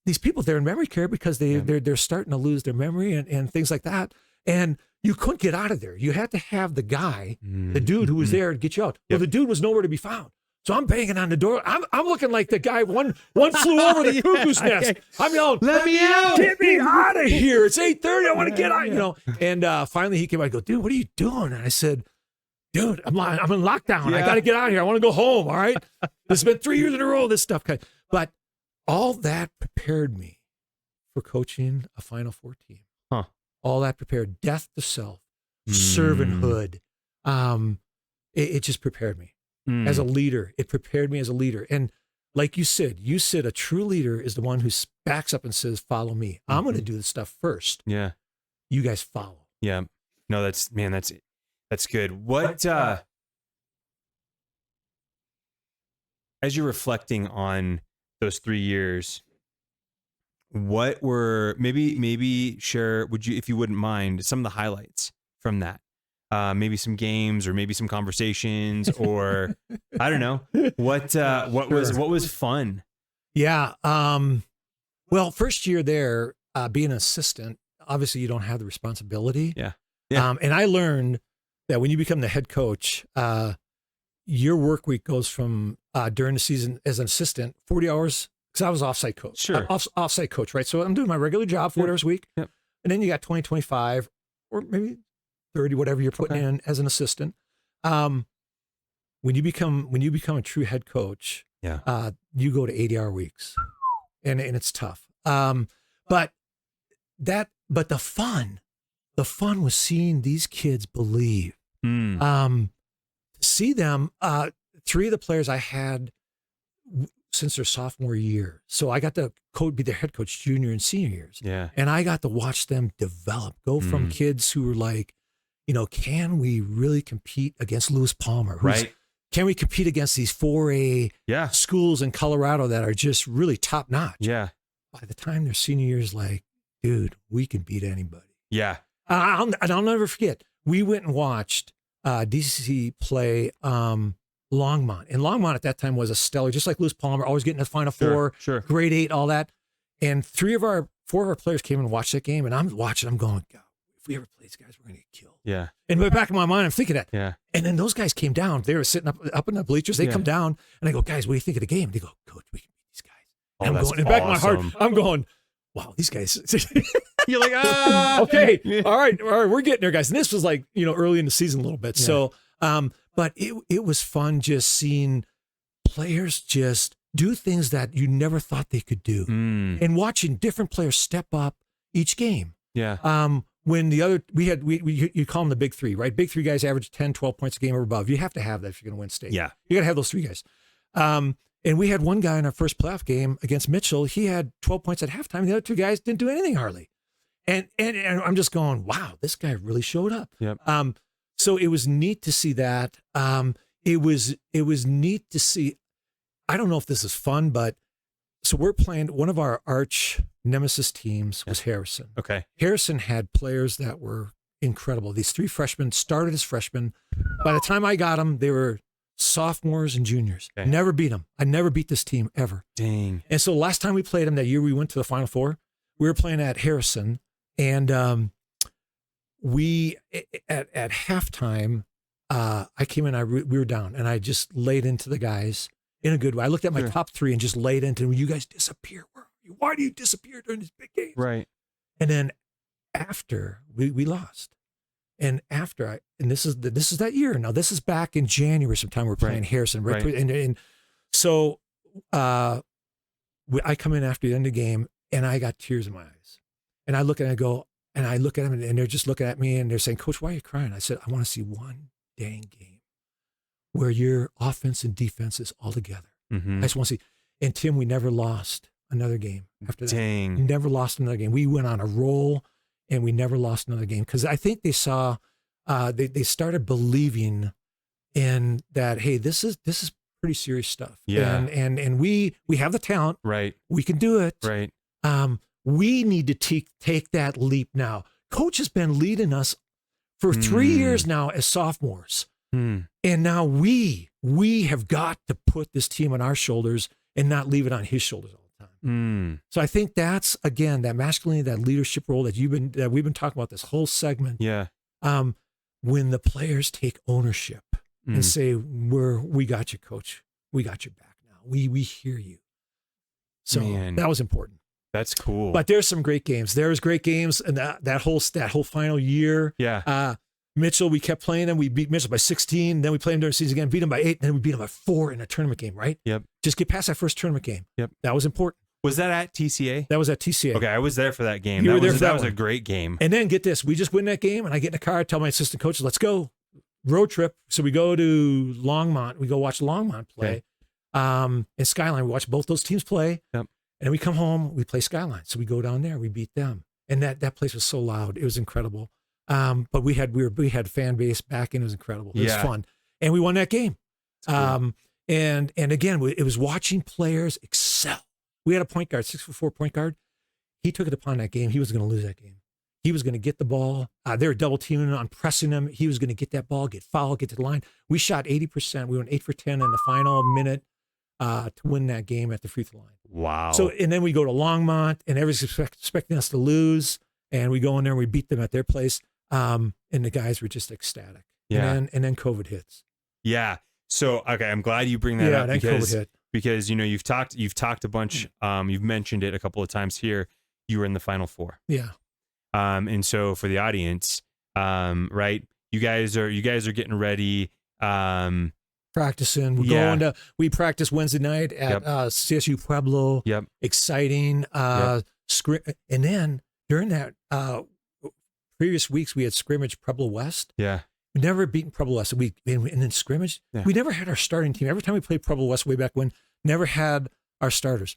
these people, they're in memory care because they're starting to lose their memory and things like that. And you couldn't get out of there. You had to have the guy, the dude who was there to get you out. Well, the dude was nowhere to be found. So I'm banging on the door. I'm looking like the guy, one flew over the cuckoo's nest. I'm yelling, let me out. Get me out of here. It's 8:30. I want to get out, And finally he came out and go, dude, what are you doing? And I said, dude, I'm in lockdown. I got to get out of here. I want to go home. All right. This has been 3 years in a row, this stuff. But all that prepared me for coaching a Final Four team. Huh. All that prepared, death to self, servanthood. It just prepared me. As a leader, it prepared me as a leader. And like you said, a true leader is the one who backs up and says, follow me. I'm going to do this stuff first. Yeah. You guys follow. Yeah. No, that's good. What, as you're reflecting on those 3 years, what were maybe share, if you wouldn't mind, some of the highlights from that? Maybe some games or maybe some conversations or I don't know what was fun. Yeah. Well, first year there, being an assistant, obviously you don't have the responsibility. Yeah. And I learned that when you become the head coach, your work week goes from during the season as an assistant, 40 hours, because I was offsite coach. Sure. Offsite coach, right? So I'm doing my regular job, 40 hours a week. Yep. And then you got 20, 25, or maybe 30, whatever you're putting in as an assistant. When you become a true head coach, you go to 80-hour weeks, and it's tough. But the fun was seeing these kids believe. See them. 3 of the players I had since their sophomore year, so I got to be their head coach junior and senior years. Yeah, and I got to watch them develop, go from kids who were like, can we really compete against Lewis Palmer? Right. Can we compete against these 4A schools in Colorado that are just really top notch? Yeah. By the time their senior year is like, dude, we can beat anybody. Yeah. I'll never forget. We went and watched DCC play Longmont. And Longmont at that time was a stellar, just like Lewis Palmer, always getting to the Final Four, grade 8, all that. And 4 of our players came and watched that game. And I'm watching, I'm going, God, if we ever play these guys, we're going to get killed. Yeah. And in the back of my mind, I'm thinking that. Yeah. And then those guys came down. They were sitting up in the bleachers. They come down and I go, guys, what do you think of the game? They go, Coach, we can beat these guys. And I'm going, in the back of my heart, I'm going, wow, these guys. You're like, ah. Okay, all right, we're getting there, guys. And this was like, early in the season a little bit. Yeah. So, but it was fun just seeing players just do things that you never thought they could do, and watching different players step up each game. Yeah. When the other, you call them the big three, right? Big three guys average 10, 12 points a game or above. You have to have that if you're going to win state. Yeah. You got to have those three guys. And we had one guy in our first playoff game against Mitchell. He had 12 points at halftime. The other two guys didn't do anything hardly. And I'm just going, wow, this guy really showed up. Yep. So it was neat to see that. It was neat to see. I don't know if this is fun, but so we're playing, one of our arch nemesis teams was Harrison. Okay. Harrison had players that were incredible. These three freshmen started as freshmen. By the time I got them, they were sophomores and juniors. Okay. Never beat them. I never beat this team ever. Dang. And so last time we played them, that year we went to the Final Four, we were playing at Harrison, and we at halftime, I came in, we were down, and I just laid into the guys in a good way. I looked at my top three and just laid into, you guys disappear. Where are you? Why do you disappear during these big games? Right. And then after we lost, and after and this is that year. Now this is back in January sometime. We're playing Harrison, right? And so I come in after the end of the game, and I got tears in my eyes, and I look at it and I go, and I look at them, and they're just looking at me, and they're saying, "Coach, why are you crying?" I said, "I want to see one dang game where your offense and defense is all together. I just want to see." And Tim, we never lost another game after that. Dang. We never lost another game. We went on a roll, and we never lost another game because I think they saw, they started believing in that. Hey, this is pretty serious stuff. Yeah. And we have the talent. Right. We can do it. Right. We need to take that leap now. Coach has been leading us for 3 years now as sophomores. And now we have got to put this team on our shoulders and not leave it on his shoulders all the time. So I think that's, again, that masculinity, that leadership role that we've been talking about this whole segment. Yeah. When the players take ownership and say, we got you, coach. We got your back now. We hear you. So that was important. That's cool. But there's some great games. There's great games, and that whole final year. Yeah. Mitchell, we kept playing them. We beat Mitchell by 16. Then we played them during the season again, beat them by 8. Then we beat them by 4 in a tournament game, right? Yep. Just get past that first tournament game. Yep. That was important. Was that at TCA? That was at TCA. Okay, I was there for that game. You were there for that that was one. a great game. And then get this. We just win that game, and I get in the car. I tell my assistant coach, let's go. Road trip. So we go to Longmont. We go watch Longmont play. And Skyline. We watch both those teams play. Yep. And we come home. We play Skyline. So we go down there. We beat them. And that place was so loud. It was incredible. But we had fan base back in. It was incredible. It was fun, and we won that game. Cool. And again, it was watching players excel. We had a point guard, 6'4" point guard. He took it upon that game. He was going to lose that game. He was going to get the ball. They were double teaming on, pressing him. He was going to get that ball, get fouled, get to the line. We shot 80%. We went 8 for 10 in the final minute to win that game at the free throw line. Wow. So, and then we go to Longmont, and everybody's expecting us to lose, and we go in there and we beat them at their place. And the guys were just ecstatic. Yeah. And then COVID hits. Yeah. So, okay, I'm glad you bring that up then COVID hit. Because you've talked a bunch. You've mentioned it a couple of times here. You were in the Final Four. Yeah. And so for the audience, right, you guys are getting ready. Practicing. We practice Wednesday night at CSU Pueblo. Yep. Exciting. And then during that previous weeks, we had scrimmage Pueblo West. Yeah. We never beaten Pueblo West. And then scrimmage, we never had our starting team. Every time we played Pueblo West way back when, never had our starters.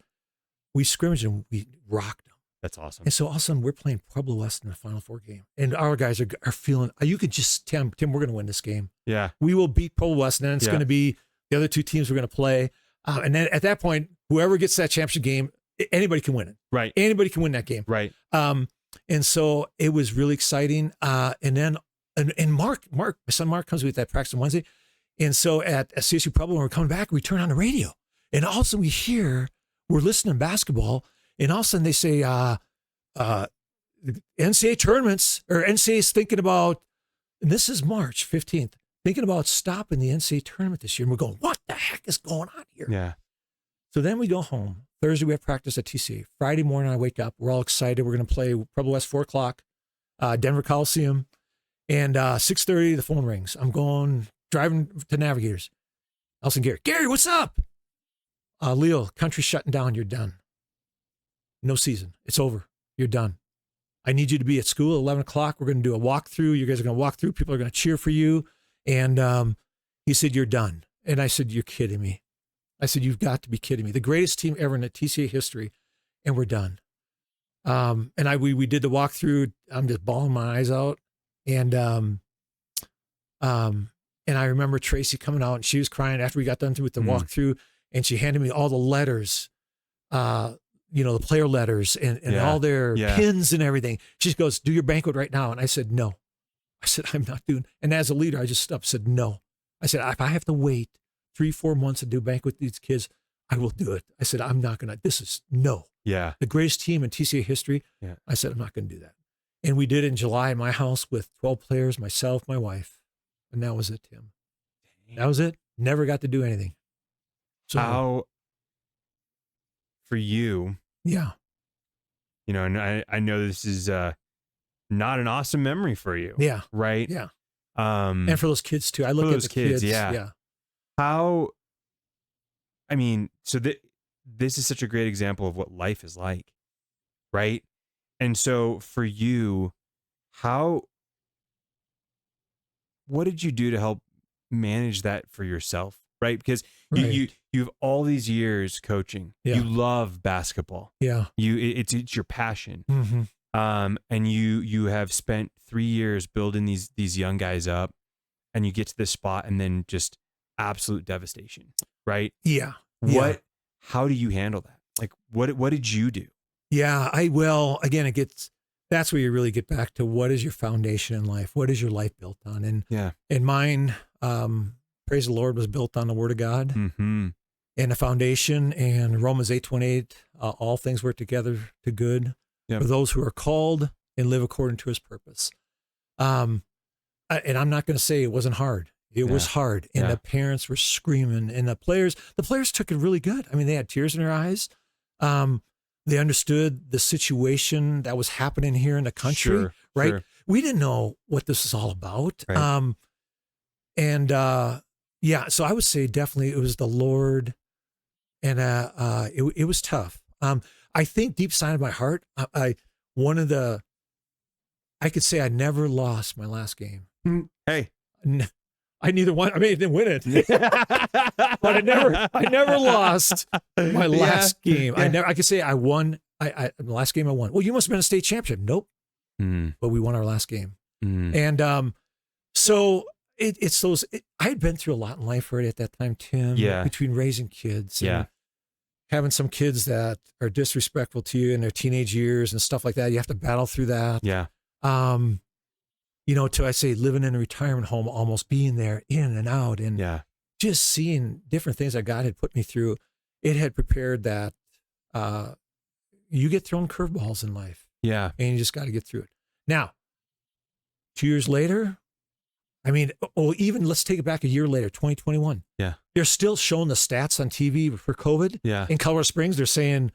We scrimmaged and we rocked them. That's awesome. And so all of a sudden we're playing Pueblo West in the Final Four game. And our guys are feeling, you could just tell them, Tim, we're going to win this game. Yeah. We will beat Pueblo West, and then it's going to be the other two teams we're going to play. And then at that point, whoever gets that championship game, anybody can win it. Right. Anybody can win that game. Right. And so it was really exciting. And then Mark, my son Mark comes with that practice on Wednesday. And so at CSU Pueblo, when we're coming back, we turn on the radio. And all of a sudden we're listening to basketball, and all of a sudden they say, NCAA tournaments, or NCAA's thinking about, and this is March 15th, thinking about stopping the NCAA tournament this year. And we're going, what the heck is going on here? Yeah. So then we go home. Thursday, we have practice at TCA. Friday morning, I wake up. We're all excited. We're going to play Pueblo West, 4 o'clock, Denver Coliseum. And 6:30, the phone rings. I'm driving to Navigators. Elson Gary. Gary, what's up? Leo, country's shutting down. You're done. No season. It's over. You're done. I need you to be at school at 11 o'clock. We're going to do a walkthrough. You guys are going to walk through. People are going to cheer for you. And he said, you're done. And I said, you're kidding me. I said, you've got to be kidding me. The greatest team ever in the TCA history, and we're done. And we did the walkthrough. I'm just bawling my eyes out. And I remember Tracy coming out, and she was crying after we got done with the walkthrough, and she handed me all the letters, the player letters and all their pins and everything. She just goes, do your banquet right now. And I said, no. I said, I'm not doing. And as a leader, I just stopped, said, no. I said, if I have to wait 3-4 months to do a banquet with these kids, I will do it. I said, I'm not going to, this is no. Yeah. The greatest team in TCA history. Yeah. I said, I'm not going to do that. And we did it in July in my house with 12 players, myself, my wife. And that was it, Tim. That was it. Never got to do anything. So how, for you, yeah, and I know this is not an awesome memory for you. Yeah. Right? Yeah. And for those kids too. I look at the kids. Yeah. How, so this is such a great example of what life is like, right? And so for you, what did you do to help manage that for yourself? Right. Because you have all these years coaching. Yeah. You love basketball. Yeah. It's your passion. Mm-hmm. And you have spent 3 years building these young guys up, and you get to this spot and then just absolute devastation. Right. Yeah. How do you handle that? Like what did you do? Yeah. Again, that's where you really get back to what is your foundation in life? What is your life built on? And mine, praise the Lord, was built on the Word of God, mm-hmm. and a foundation. And Romans 8:28, all things work together to good for those who are called and live according to His purpose. And I'm not going to say it wasn't hard. It was hard, and the parents were screaming, and the players took it really good. They had tears in their eyes. They understood the situation that was happening here in the country, right? Sure. We didn't know what this is all about. Right. So I would say definitely it was the Lord, and it was tough. I think deep inside of my heart, I could say I never lost my last game. Hey. I neither won. I didn't win it, but I never lost my last game. Yeah. I could say I won. The last game I won. Well, you must have been a state champion. Nope. But we won our last game. And so it's those. I had been through a lot in life already at that time, Tim. Yeah. Between raising kids. And having some kids that are disrespectful to you in their teenage years and stuff like that. You have to battle through that. Yeah. To I say living in a retirement home, almost being there in and out, and just seeing different things that God had put me through. It had prepared that you get thrown curveballs in life. Yeah. And you just got to get through it. Now, 2 years later, even let's take it back a year later, 2021. Yeah. They're still showing the stats on TV for COVID. Yeah. In Colorado Springs, they're saying,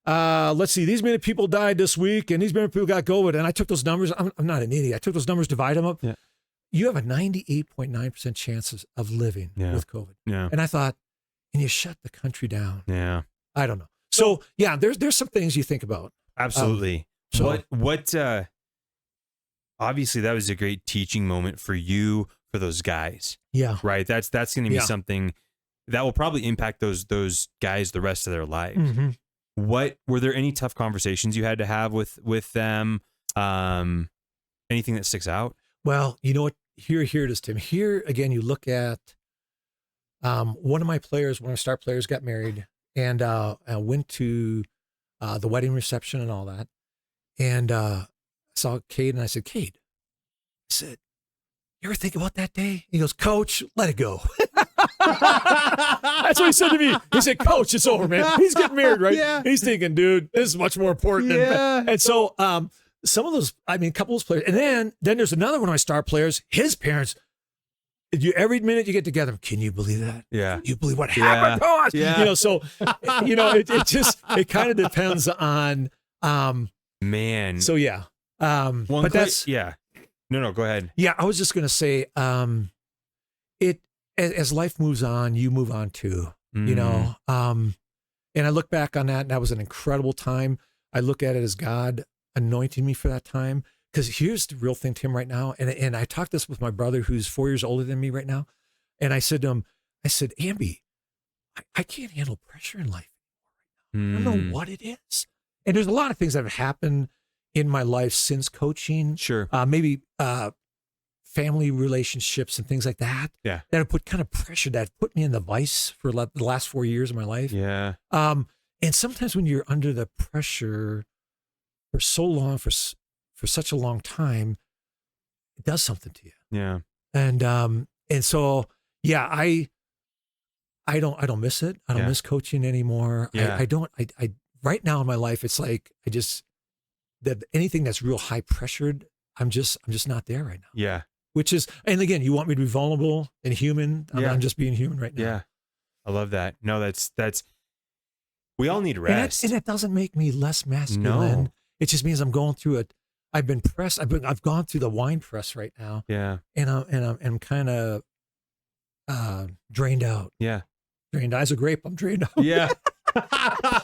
let's see, these many people died this week, and these many people got COVID. And I took those numbers. I'm not an idiot. I took those numbers, divide them up. Yeah. You have a 98.9% chance of living with COVID. Yeah. And I thought, and you shut the country down. Yeah. I don't know. So there's some things you think about. Absolutely. Obviously that was a great teaching moment for you, for those guys. Yeah. Right. That's going to be something that will probably impact those guys the rest of their lives. Mm-hmm. Were there any tough conversations you had to have with them? Anything that sticks out? Well, you know what? Here it is, Tim. Here again, you look at one of my players, one of our star players, got married, and I went to the wedding reception and all that, and saw Cade, and I said, Cade, I said, you ever think about that day? He goes, Coach, let it go. That's what he said to me. He said, Coach, it's over, man. He's getting married, right? Yeah. He's thinking, dude, this is much more important. Yeah. And so some of those, a couple of those players. And then there's another one of my star players. His parents, every minute you get together, can you believe that? Yeah. Can you believe what happened to us? Yeah. So, it kind of depends on, Man. so yeah. But that's, yeah. No, go ahead. yeah, I was just going to say, as life moves on, you move on too, and I look back on that, and that was an incredible time. I look at it as God anointing me for that time. Because here's the real thing, Tim, right now. And I talked this with my brother, who's 4 years older than me right now. And I said to him, Amby, I can't handle pressure in life. I don't know what it is. And there's a lot of things that have happened in my life since coaching. Sure. Maybe family relationships and things like that. Yeah. That have put kind of pressure, that put me in the vice for the last 4 years of my life. Yeah. And sometimes when you're under the pressure for so long, for such a long time, it does something to you. Yeah. And so, yeah, I don't miss it. I don't miss coaching anymore. Yeah. I right now in my life, it's like, that anything that's real high pressured, I'm just not there right now. Yeah. Which is, and again, you want me to be vulnerable and human. Yeah. I'm just being human right now. Yeah. I love that. No, that's, we all need rest. And that doesn't make me less masculine. No. It just means I'm going through it. I've been pressed. I've gone through the wine press right now. Yeah. And I'm kind of drained out. Yeah. Drained as a grape. I'm drained out. Yeah.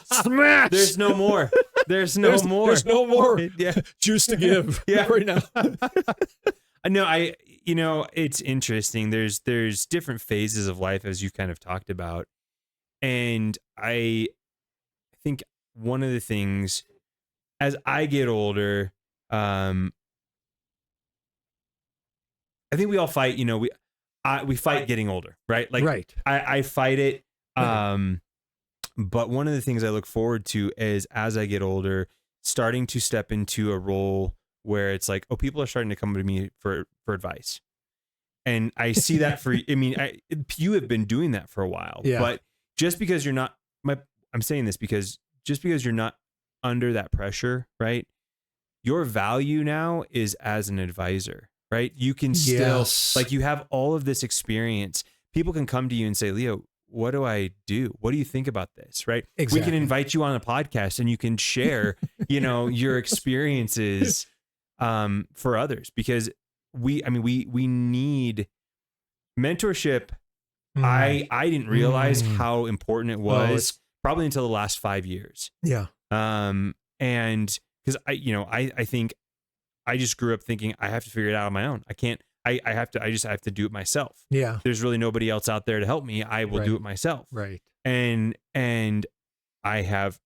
Smash. There's no more. There's no more. There's no more Yeah. juice to give. Yeah. Right now. No, it's interesting. There's different phases of life, as you've kind of talked about. And I think one of the things, as I get older, I think we all fight, we fight getting older, right? Like, right. I fight it. Right. But one of the things I look forward to is, as I get older, starting to step into a role where it's like, oh, people are starting to come to me for advice. And I see that you have been doing that for a while, but just because you're not, I'm saying this because just because you're not under that pressure, right? Your value now is as an advisor, right? You can still, like, you have all of this experience. People can come to you and say, Leo, what do I do? What do you think about this? Right. Exactly. We can invite you on a podcast and you can share, your experiences, for others, because we need mentorship. I didn't realize how important it was probably until the last 5 years. Yeah. And because I think I just grew up thinking I have to figure it out on my own. I can't, I just have to do it myself. Yeah. There's really nobody else out there to help me. I will do it myself. Right. And I have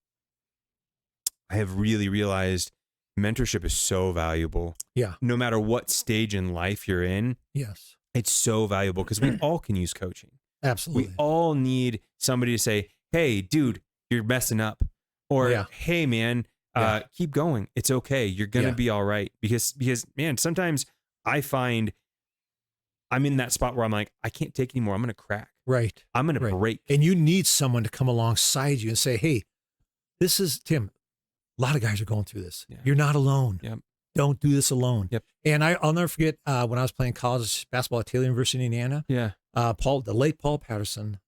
really realized mentorship is so valuable. Yeah. No matter what stage in life you're in. Yes. It's so valuable because we all can use coaching. Absolutely. We all need somebody to say, hey, dude, you're messing up. Or, hey, man, keep going. It's okay. You're going to be all right. Because, man, sometimes I find I'm in that spot where I'm like, I can't take anymore. I'm going to crack. Right. I'm going to break. And you need someone to come alongside you and say, hey, this is Tim. A lot of guys are going through this. Yeah. You're not alone. Yep. Don't do this alone. Yep. And I'll never forget when I was playing college basketball at Taylor University in Indiana. Yeah. The late Paul Patterson,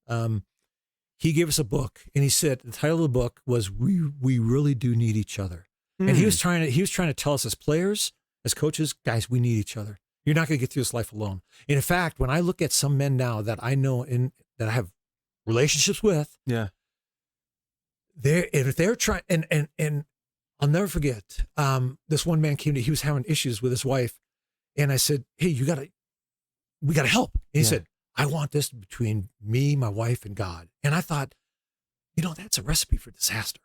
he gave us a book, and he said the title of the book was "We Really Do Need Each Other." And he was trying to tell us as players, as coaches, guys, we need each other. You're not going to get through this life alone. And in fact, when I look at some men now that I know that I have relationships with, if they're trying, and I'll never forget, this one man came to, he was having issues with his wife, and I said, hey, we gotta help. And he said, I want this between me, my wife, and God. And I thought, that's a recipe for disaster.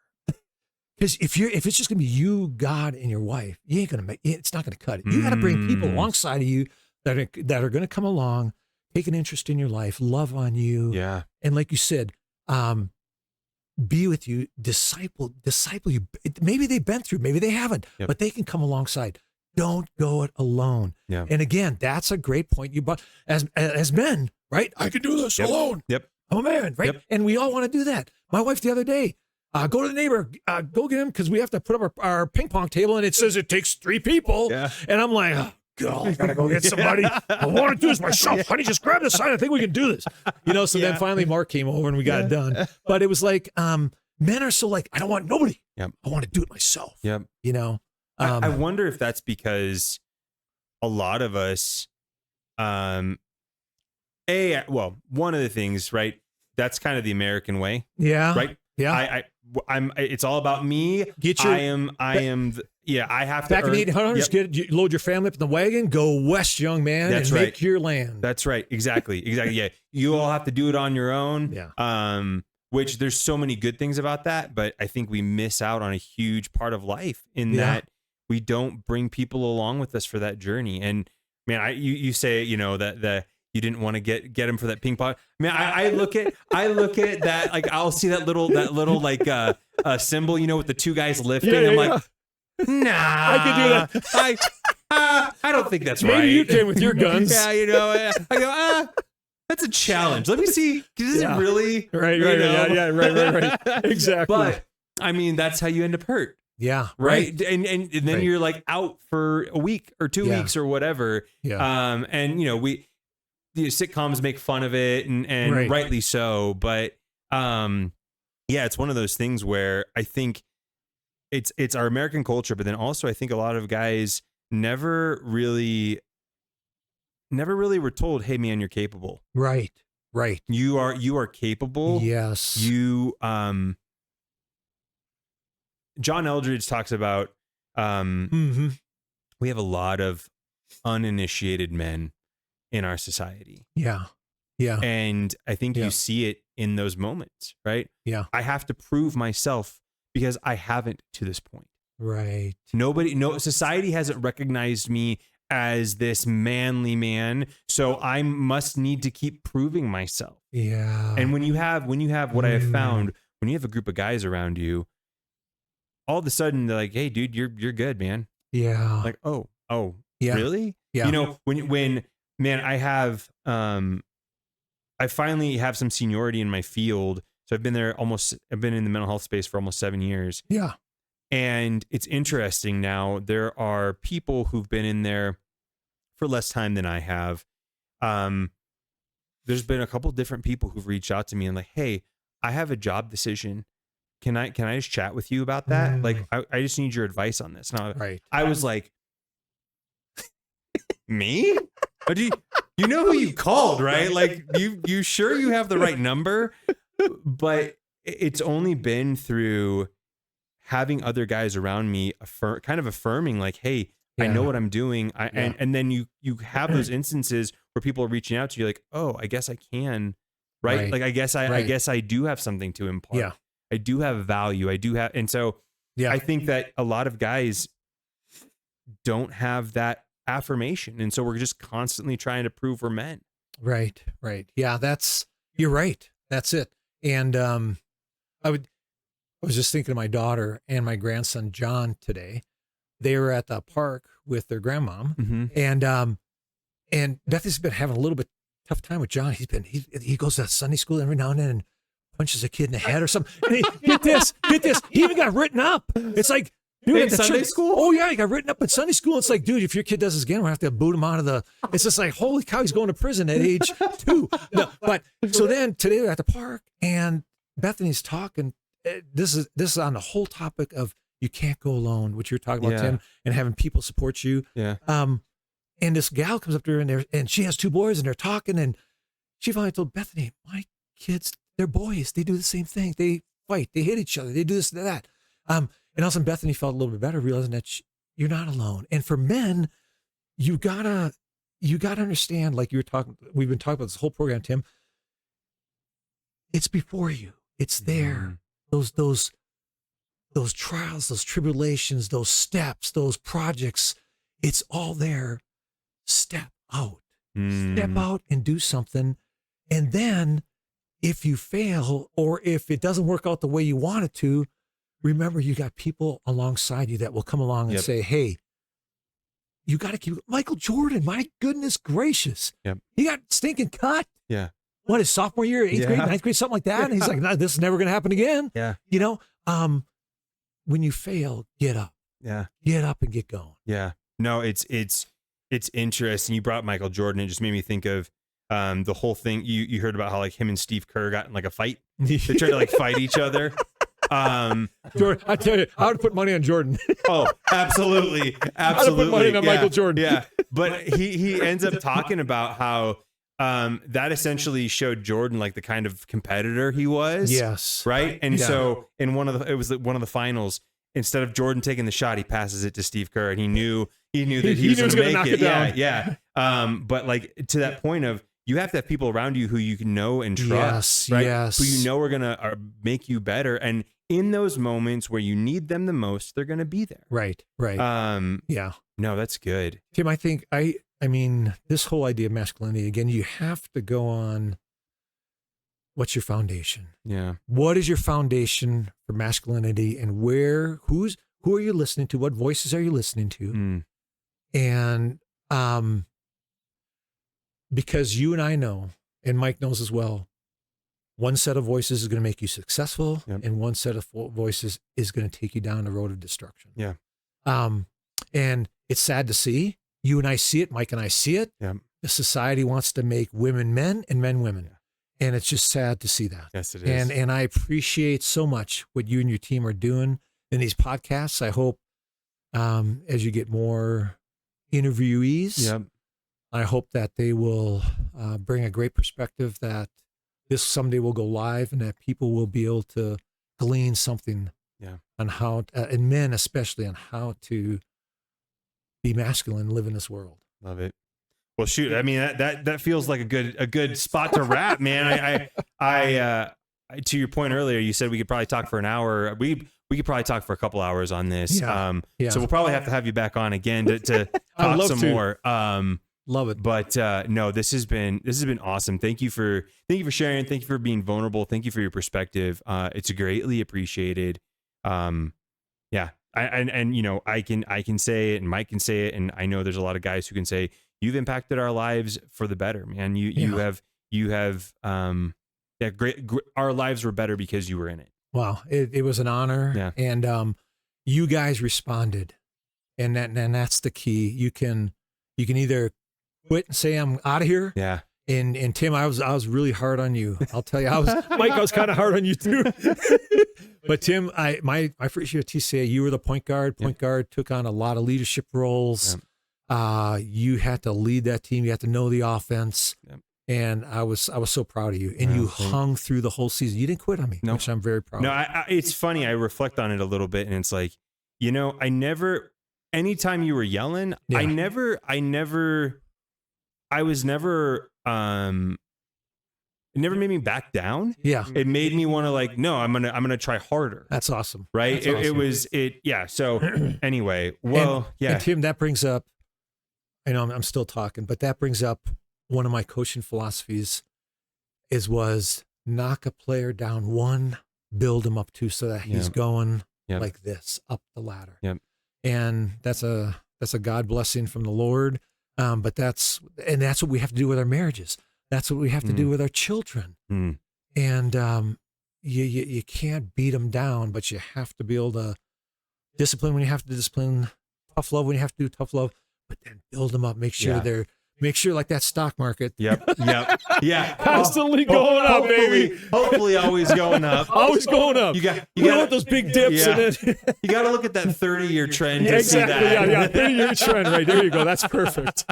Because if it's just gonna be you, God, and your wife, you ain't gonna it's not gonna cut it. You gotta bring people alongside of you that are gonna come along, take an interest in your life, love on you. Yeah. And like you said, be with you, disciple you. Maybe they've been through, maybe they haven't, but they can come alongside. Don't go it alone. Yeah. And again, that's a great point you brought. As men, right? I can do this alone. Yep. I'm a man, right? Yep. And we all want to do that. My wife the other day, go to the neighbor, go get him because we have to put up our ping pong table, and it says it takes 3 people. Yeah. And I'm like, God, I gotta go get somebody. I want to do this myself. Honey, just grab the sign. I think we can do this. So then finally Mark came over and we got it done. But it was like, men are so like, I don't want nobody. Yep. I want to do it myself. Yep. I I wonder if that's because a lot of us, one of the things, right? That's kind of the American way. Yeah. Right. Yeah. I'm. It's all about me. I have to. Back in the 1800s, you load your family up in the wagon, go west, young man, That's and right. make your land. That's right. Exactly. Yeah. You all have to do it on your own. Yeah. Which there's so many good things about that, but I think we miss out on a huge part of life in that we don't bring people along with us for that journey. And man, you say, that you didn't want to get him for that ping pong. Man, I look at that, like I'll see that little like symbol, with the two guys lifting. I'm like, nah, I can do that. I don't think that's right. Maybe you came with your guns. Yeah, I go, that's a challenge. Let me see. Is it really? Right. Yeah. Right. Exactly. But I mean, that's how you end up hurt. Yeah. Right. And then you're like out for a week or 2 weeks or whatever. Yeah. And the sitcoms make fun of it and rightly so. But it's one of those things where I think it's our American culture, but then also I think a lot of guys never really were told, hey man, you're capable. Right. You are capable. Yes. John Eldridge talks about, we have a lot of uninitiated men in our society. Yeah. And I think you see it in those moments, right? Yeah. I have to prove myself because I haven't to this point. Right. Society hasn't recognized me as this manly man, so I must need to keep proving myself. Yeah. And when you have what I have found, when you have a group of guys around you, all of a sudden they're like, hey dude, you're good, man. Yeah. Like, oh yeah. Really? Yeah. When man, I finally have some seniority in my field. So I've been in the mental health space for almost 7 years. Yeah. And it's interesting now, there are people who've been in there for less time than I have. There's been a couple different people who've reached out to me and like, hey, I have a job decision. Can I just chat with you about that? Like, I just need your advice on this. And I was like, me? But you know who you called, right? Like, you sure you have the right number? But it's only been through having other guys around me kind of affirming like, hey, I know what I'm doing. And then you have those instances where people are reaching out to you like, oh, I guess I can, right? Like, I guess I do have something to impart. Yeah. I do have value. And so I think that a lot of guys don't have that affirmation. And so we're just constantly trying to prove we're men. Right. Yeah, you're right. That's it. And I was just thinking of my daughter and my grandson, John, today. They were at the park with their grandmom, and Bethany's been having a little bit tough time with John. He goes to Sunday school every now and then and punches a kid in the head or something. And get this. He even got written up. It's like, dude, in Sunday school? Oh yeah, he got written up in Sunday school. It's like, dude, if your kid does this again, we'll have to boot him out of the. It's just like, holy cow, he's going to prison at age 2. No, but so then today they're at the park and Bethany's talking. This is on the whole topic of you can't go alone, which you're talking about, Tim, and having people support you. Yeah. And this gal comes up to her and she has 2 boys and they're talking and she finally told Bethany, my kids, they're boys. They do the same thing. They fight. They hit each other. They do this and that. And all of a sudden Bethany felt a little bit better, realizing that you're not alone. And for men, you gotta understand, like we've been talking about this whole program, Tim. It's before you. It's there. Those trials, those tribulations, those steps, those projects, it's all there. Step out. Step out and do something. And then if you fail or if it doesn't work out the way you want it to, remember you got people alongside you that will come along and say, hey, you got to keep Michael Jordan. My goodness gracious. Yep. He got stinking cut. Yeah. What, his sophomore year, 8th grade, 9th grade, something like that. And he's like, no, this is never going to happen again. Yeah. When you fail, get up. Yeah. Get up and get going. Yeah. No, it's it's interesting. You brought Michael Jordan. It just made me think of the whole thing. You heard about how like him and Steve Kerr got in like a fight. They tried to like fight each other. Jordan, I tell you, I would put money on Jordan. Oh, absolutely. I would put money on Michael Jordan. Yeah. But he ends up talking about how that essentially showed Jordan like the kind of competitor he was. Yes. Right. And Yeah. so in one of the finals, instead of Jordan taking the shot, he passes it to Steve Kerr, and he knew that he was going to knock make it down. Yeah. But like to that point of, you have to have people around you who you can know and trust, Yes, right? yes. Who you know are going to make you better. And in those moments where you need them the most, they're going to be there. Right. Yeah. No, that's good. Tim, I think I mean, this whole idea of masculinity, again, you have to go on, what's your foundation? Yeah. What is your foundation for masculinity, and who are you listening to? What voices are you listening to? And because you and I know, and Mike knows as well, one set of voices is going to make you successful, and one set of voices is going to take you down the road of destruction. Yeah. And it's sad to see. You and I see it. Mike and I see it. Yeah. The society wants to make women men and men women. Yeah. And it's just sad to see that. Yes, it is. And I appreciate so much what you and your team are doing in these podcasts. I hope as you get more interviewees, I hope that they will bring a great perspective, that this someday will go live, and that people will be able to glean something on how, and men especially, on how to be masculine and live in this world. Love it. Well, shoot. I mean, that feels like a good spot to wrap, man. I to your point earlier, you said we could probably talk for an hour. We could probably talk for a couple hours on this. Yeah. So we'll probably have to have you back on again to talk some more. Love it. But no, this has been awesome. Thank you for sharing. Thank you for being vulnerable. Thank you for your perspective. It's greatly appreciated. Yeah. And you know, I can say it, and Mike can say it, and I know there's a lot of guys who can say, you've impacted our lives for the better, man. You have great. Our lives were better because you were in it. Wow. It was an honor. Yeah. And you guys responded, and that's the key. You can either quit and say, I'm out of here. Yeah. And Tim, I was really hard on you. I'll tell you, Mike, I was kind of hard on you too. But Tim, my first year at TCA, you were the point guard. Point guard took on a lot of leadership roles. You had to lead that team. You had to know the offense. And I was so proud of you. And you hung through the whole season. You didn't quit on me, which I'm very proud of. No, it's funny. I reflect on it a little bit, and it's like, you know, anytime you were yelling, it never made me back down. Yeah. It made me want to like, no, I'm going to try harder. That's awesome. Right. That's awesome. So anyway, well, and Tim, that brings up, I know I'm still talking, but that brings up one of my coaching philosophies was knock a player down one, build him up two, so that he's going like this up the ladder. Yep. And that's a God blessing from the Lord. But that's what we have to do with our marriages. That's what we have to do with our children. And you can't beat them down, but you have to be able to discipline when you have to discipline, tough love when you have to do tough love, but then build them up. Make sure like that stock market. Yep. Yeah. Constantly going up, baby. Hopefully always going up. Always going up. You got those big dips. Yeah. And then You got to look at that 30-year trend to exactly. see that. Yeah. 30-year trend. Right. There you go. That's perfect.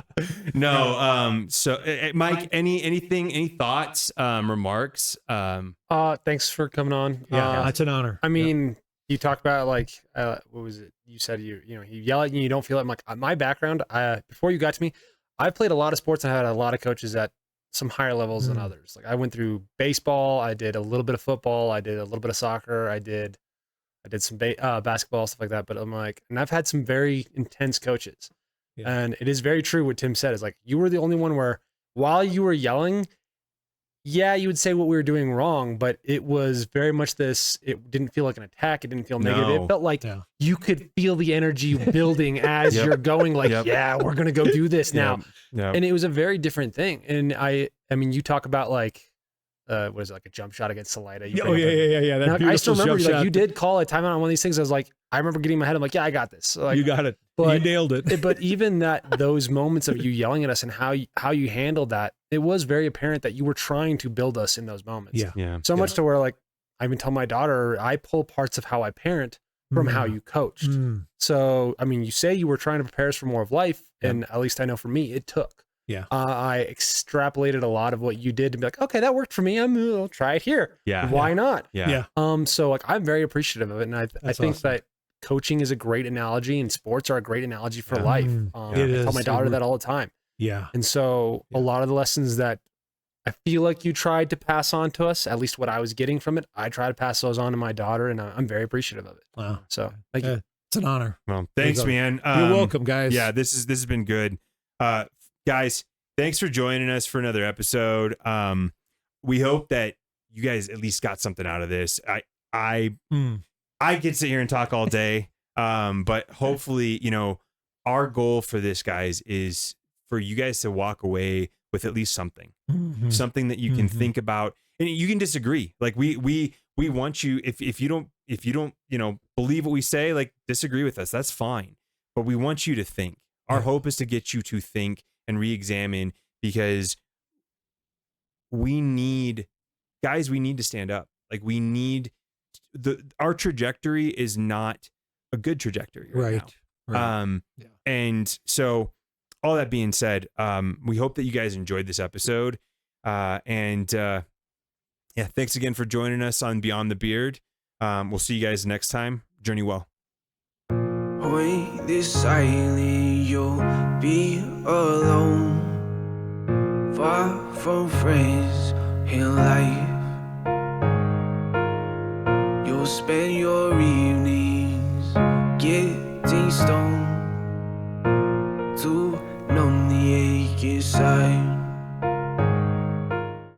No. So Mike, any thoughts, remarks? Thanks for coming on. It's an honor. I mean, you talked about like, what was it? You said you yell at you, you don't feel it. I'm like, my background, before you got to me, I played a lot of sports and I had a lot of coaches at some higher levels than others. Like I went through baseball, I did a little bit of football, I did a little bit of soccer, I did some basketball, stuff like that. But I'm like, and I've had some very intense coaches. Yeah. And it is very true what Tim said. Is like, you were the only one where while you were yelling, you would say what we were doing wrong, but it was very much this, it didn't feel like an attack. It didn't feel negative. No. It felt like you could feel the energy building as you're going like, we're going to go do this now. And it was a very different thing. And I mean, you talk about like, what is it, like a jump shot against Salida? Yeah. That I still remember you did call a timeout on one of these things. I was like, I remember getting in my head, I'm like, yeah, I got this. Like, You got it. but- You nailed it. but even those moments of you yelling at us and how you handled that, it was very apparent that you were trying to build us in those moments. Yeah. Yeah. So much to where, like, I even tell my daughter, I pull parts of how I parent from how you coached. Mm. So, I mean, you say you were trying to prepare us for more of life, and at least I know for me, it took. Yeah. I extrapolated a lot of what you did to be like, okay, that worked for me. I'll try it here. Yeah. Why not? Yeah. Yeah. So like, I'm very appreciative of it. And I think awesome. that coaching is a great analogy and sports are a great analogy for Yeah. life. It I tell is. my daughter that all the time. Yeah. And so Yeah. a lot of the lessons that I feel like you tried to pass on to us, at least what I was getting from it, I try to pass those on to my daughter, and I'm very appreciative of it. Wow. So thank you. It's an honor. Well, thanks, There you man. You're welcome, guys. Yeah, this has been good. Guys, thanks for joining us for another episode. We hope that you guys at least got something out of this. I could sit here and talk all day. But hopefully, our goal for this, guys, is for you guys to walk away with at least something. Mhm. Something that you can think about, and you can disagree. Like we want you, if you don't believe what we say, like disagree with us, that's fine. But we want you to think. Our hope is to get you to think and re-examine, because we need to stand up. Like we need our trajectory is not a good trajectory right now. Right. And so all that being said, we hope that you guys enjoyed this episode. Thanks again for joining us on Beyond the Beard. We'll see you guys next time. Journey well. When this silent, you'll be alone, far from friends in life. You'll spend your evenings getting stoned.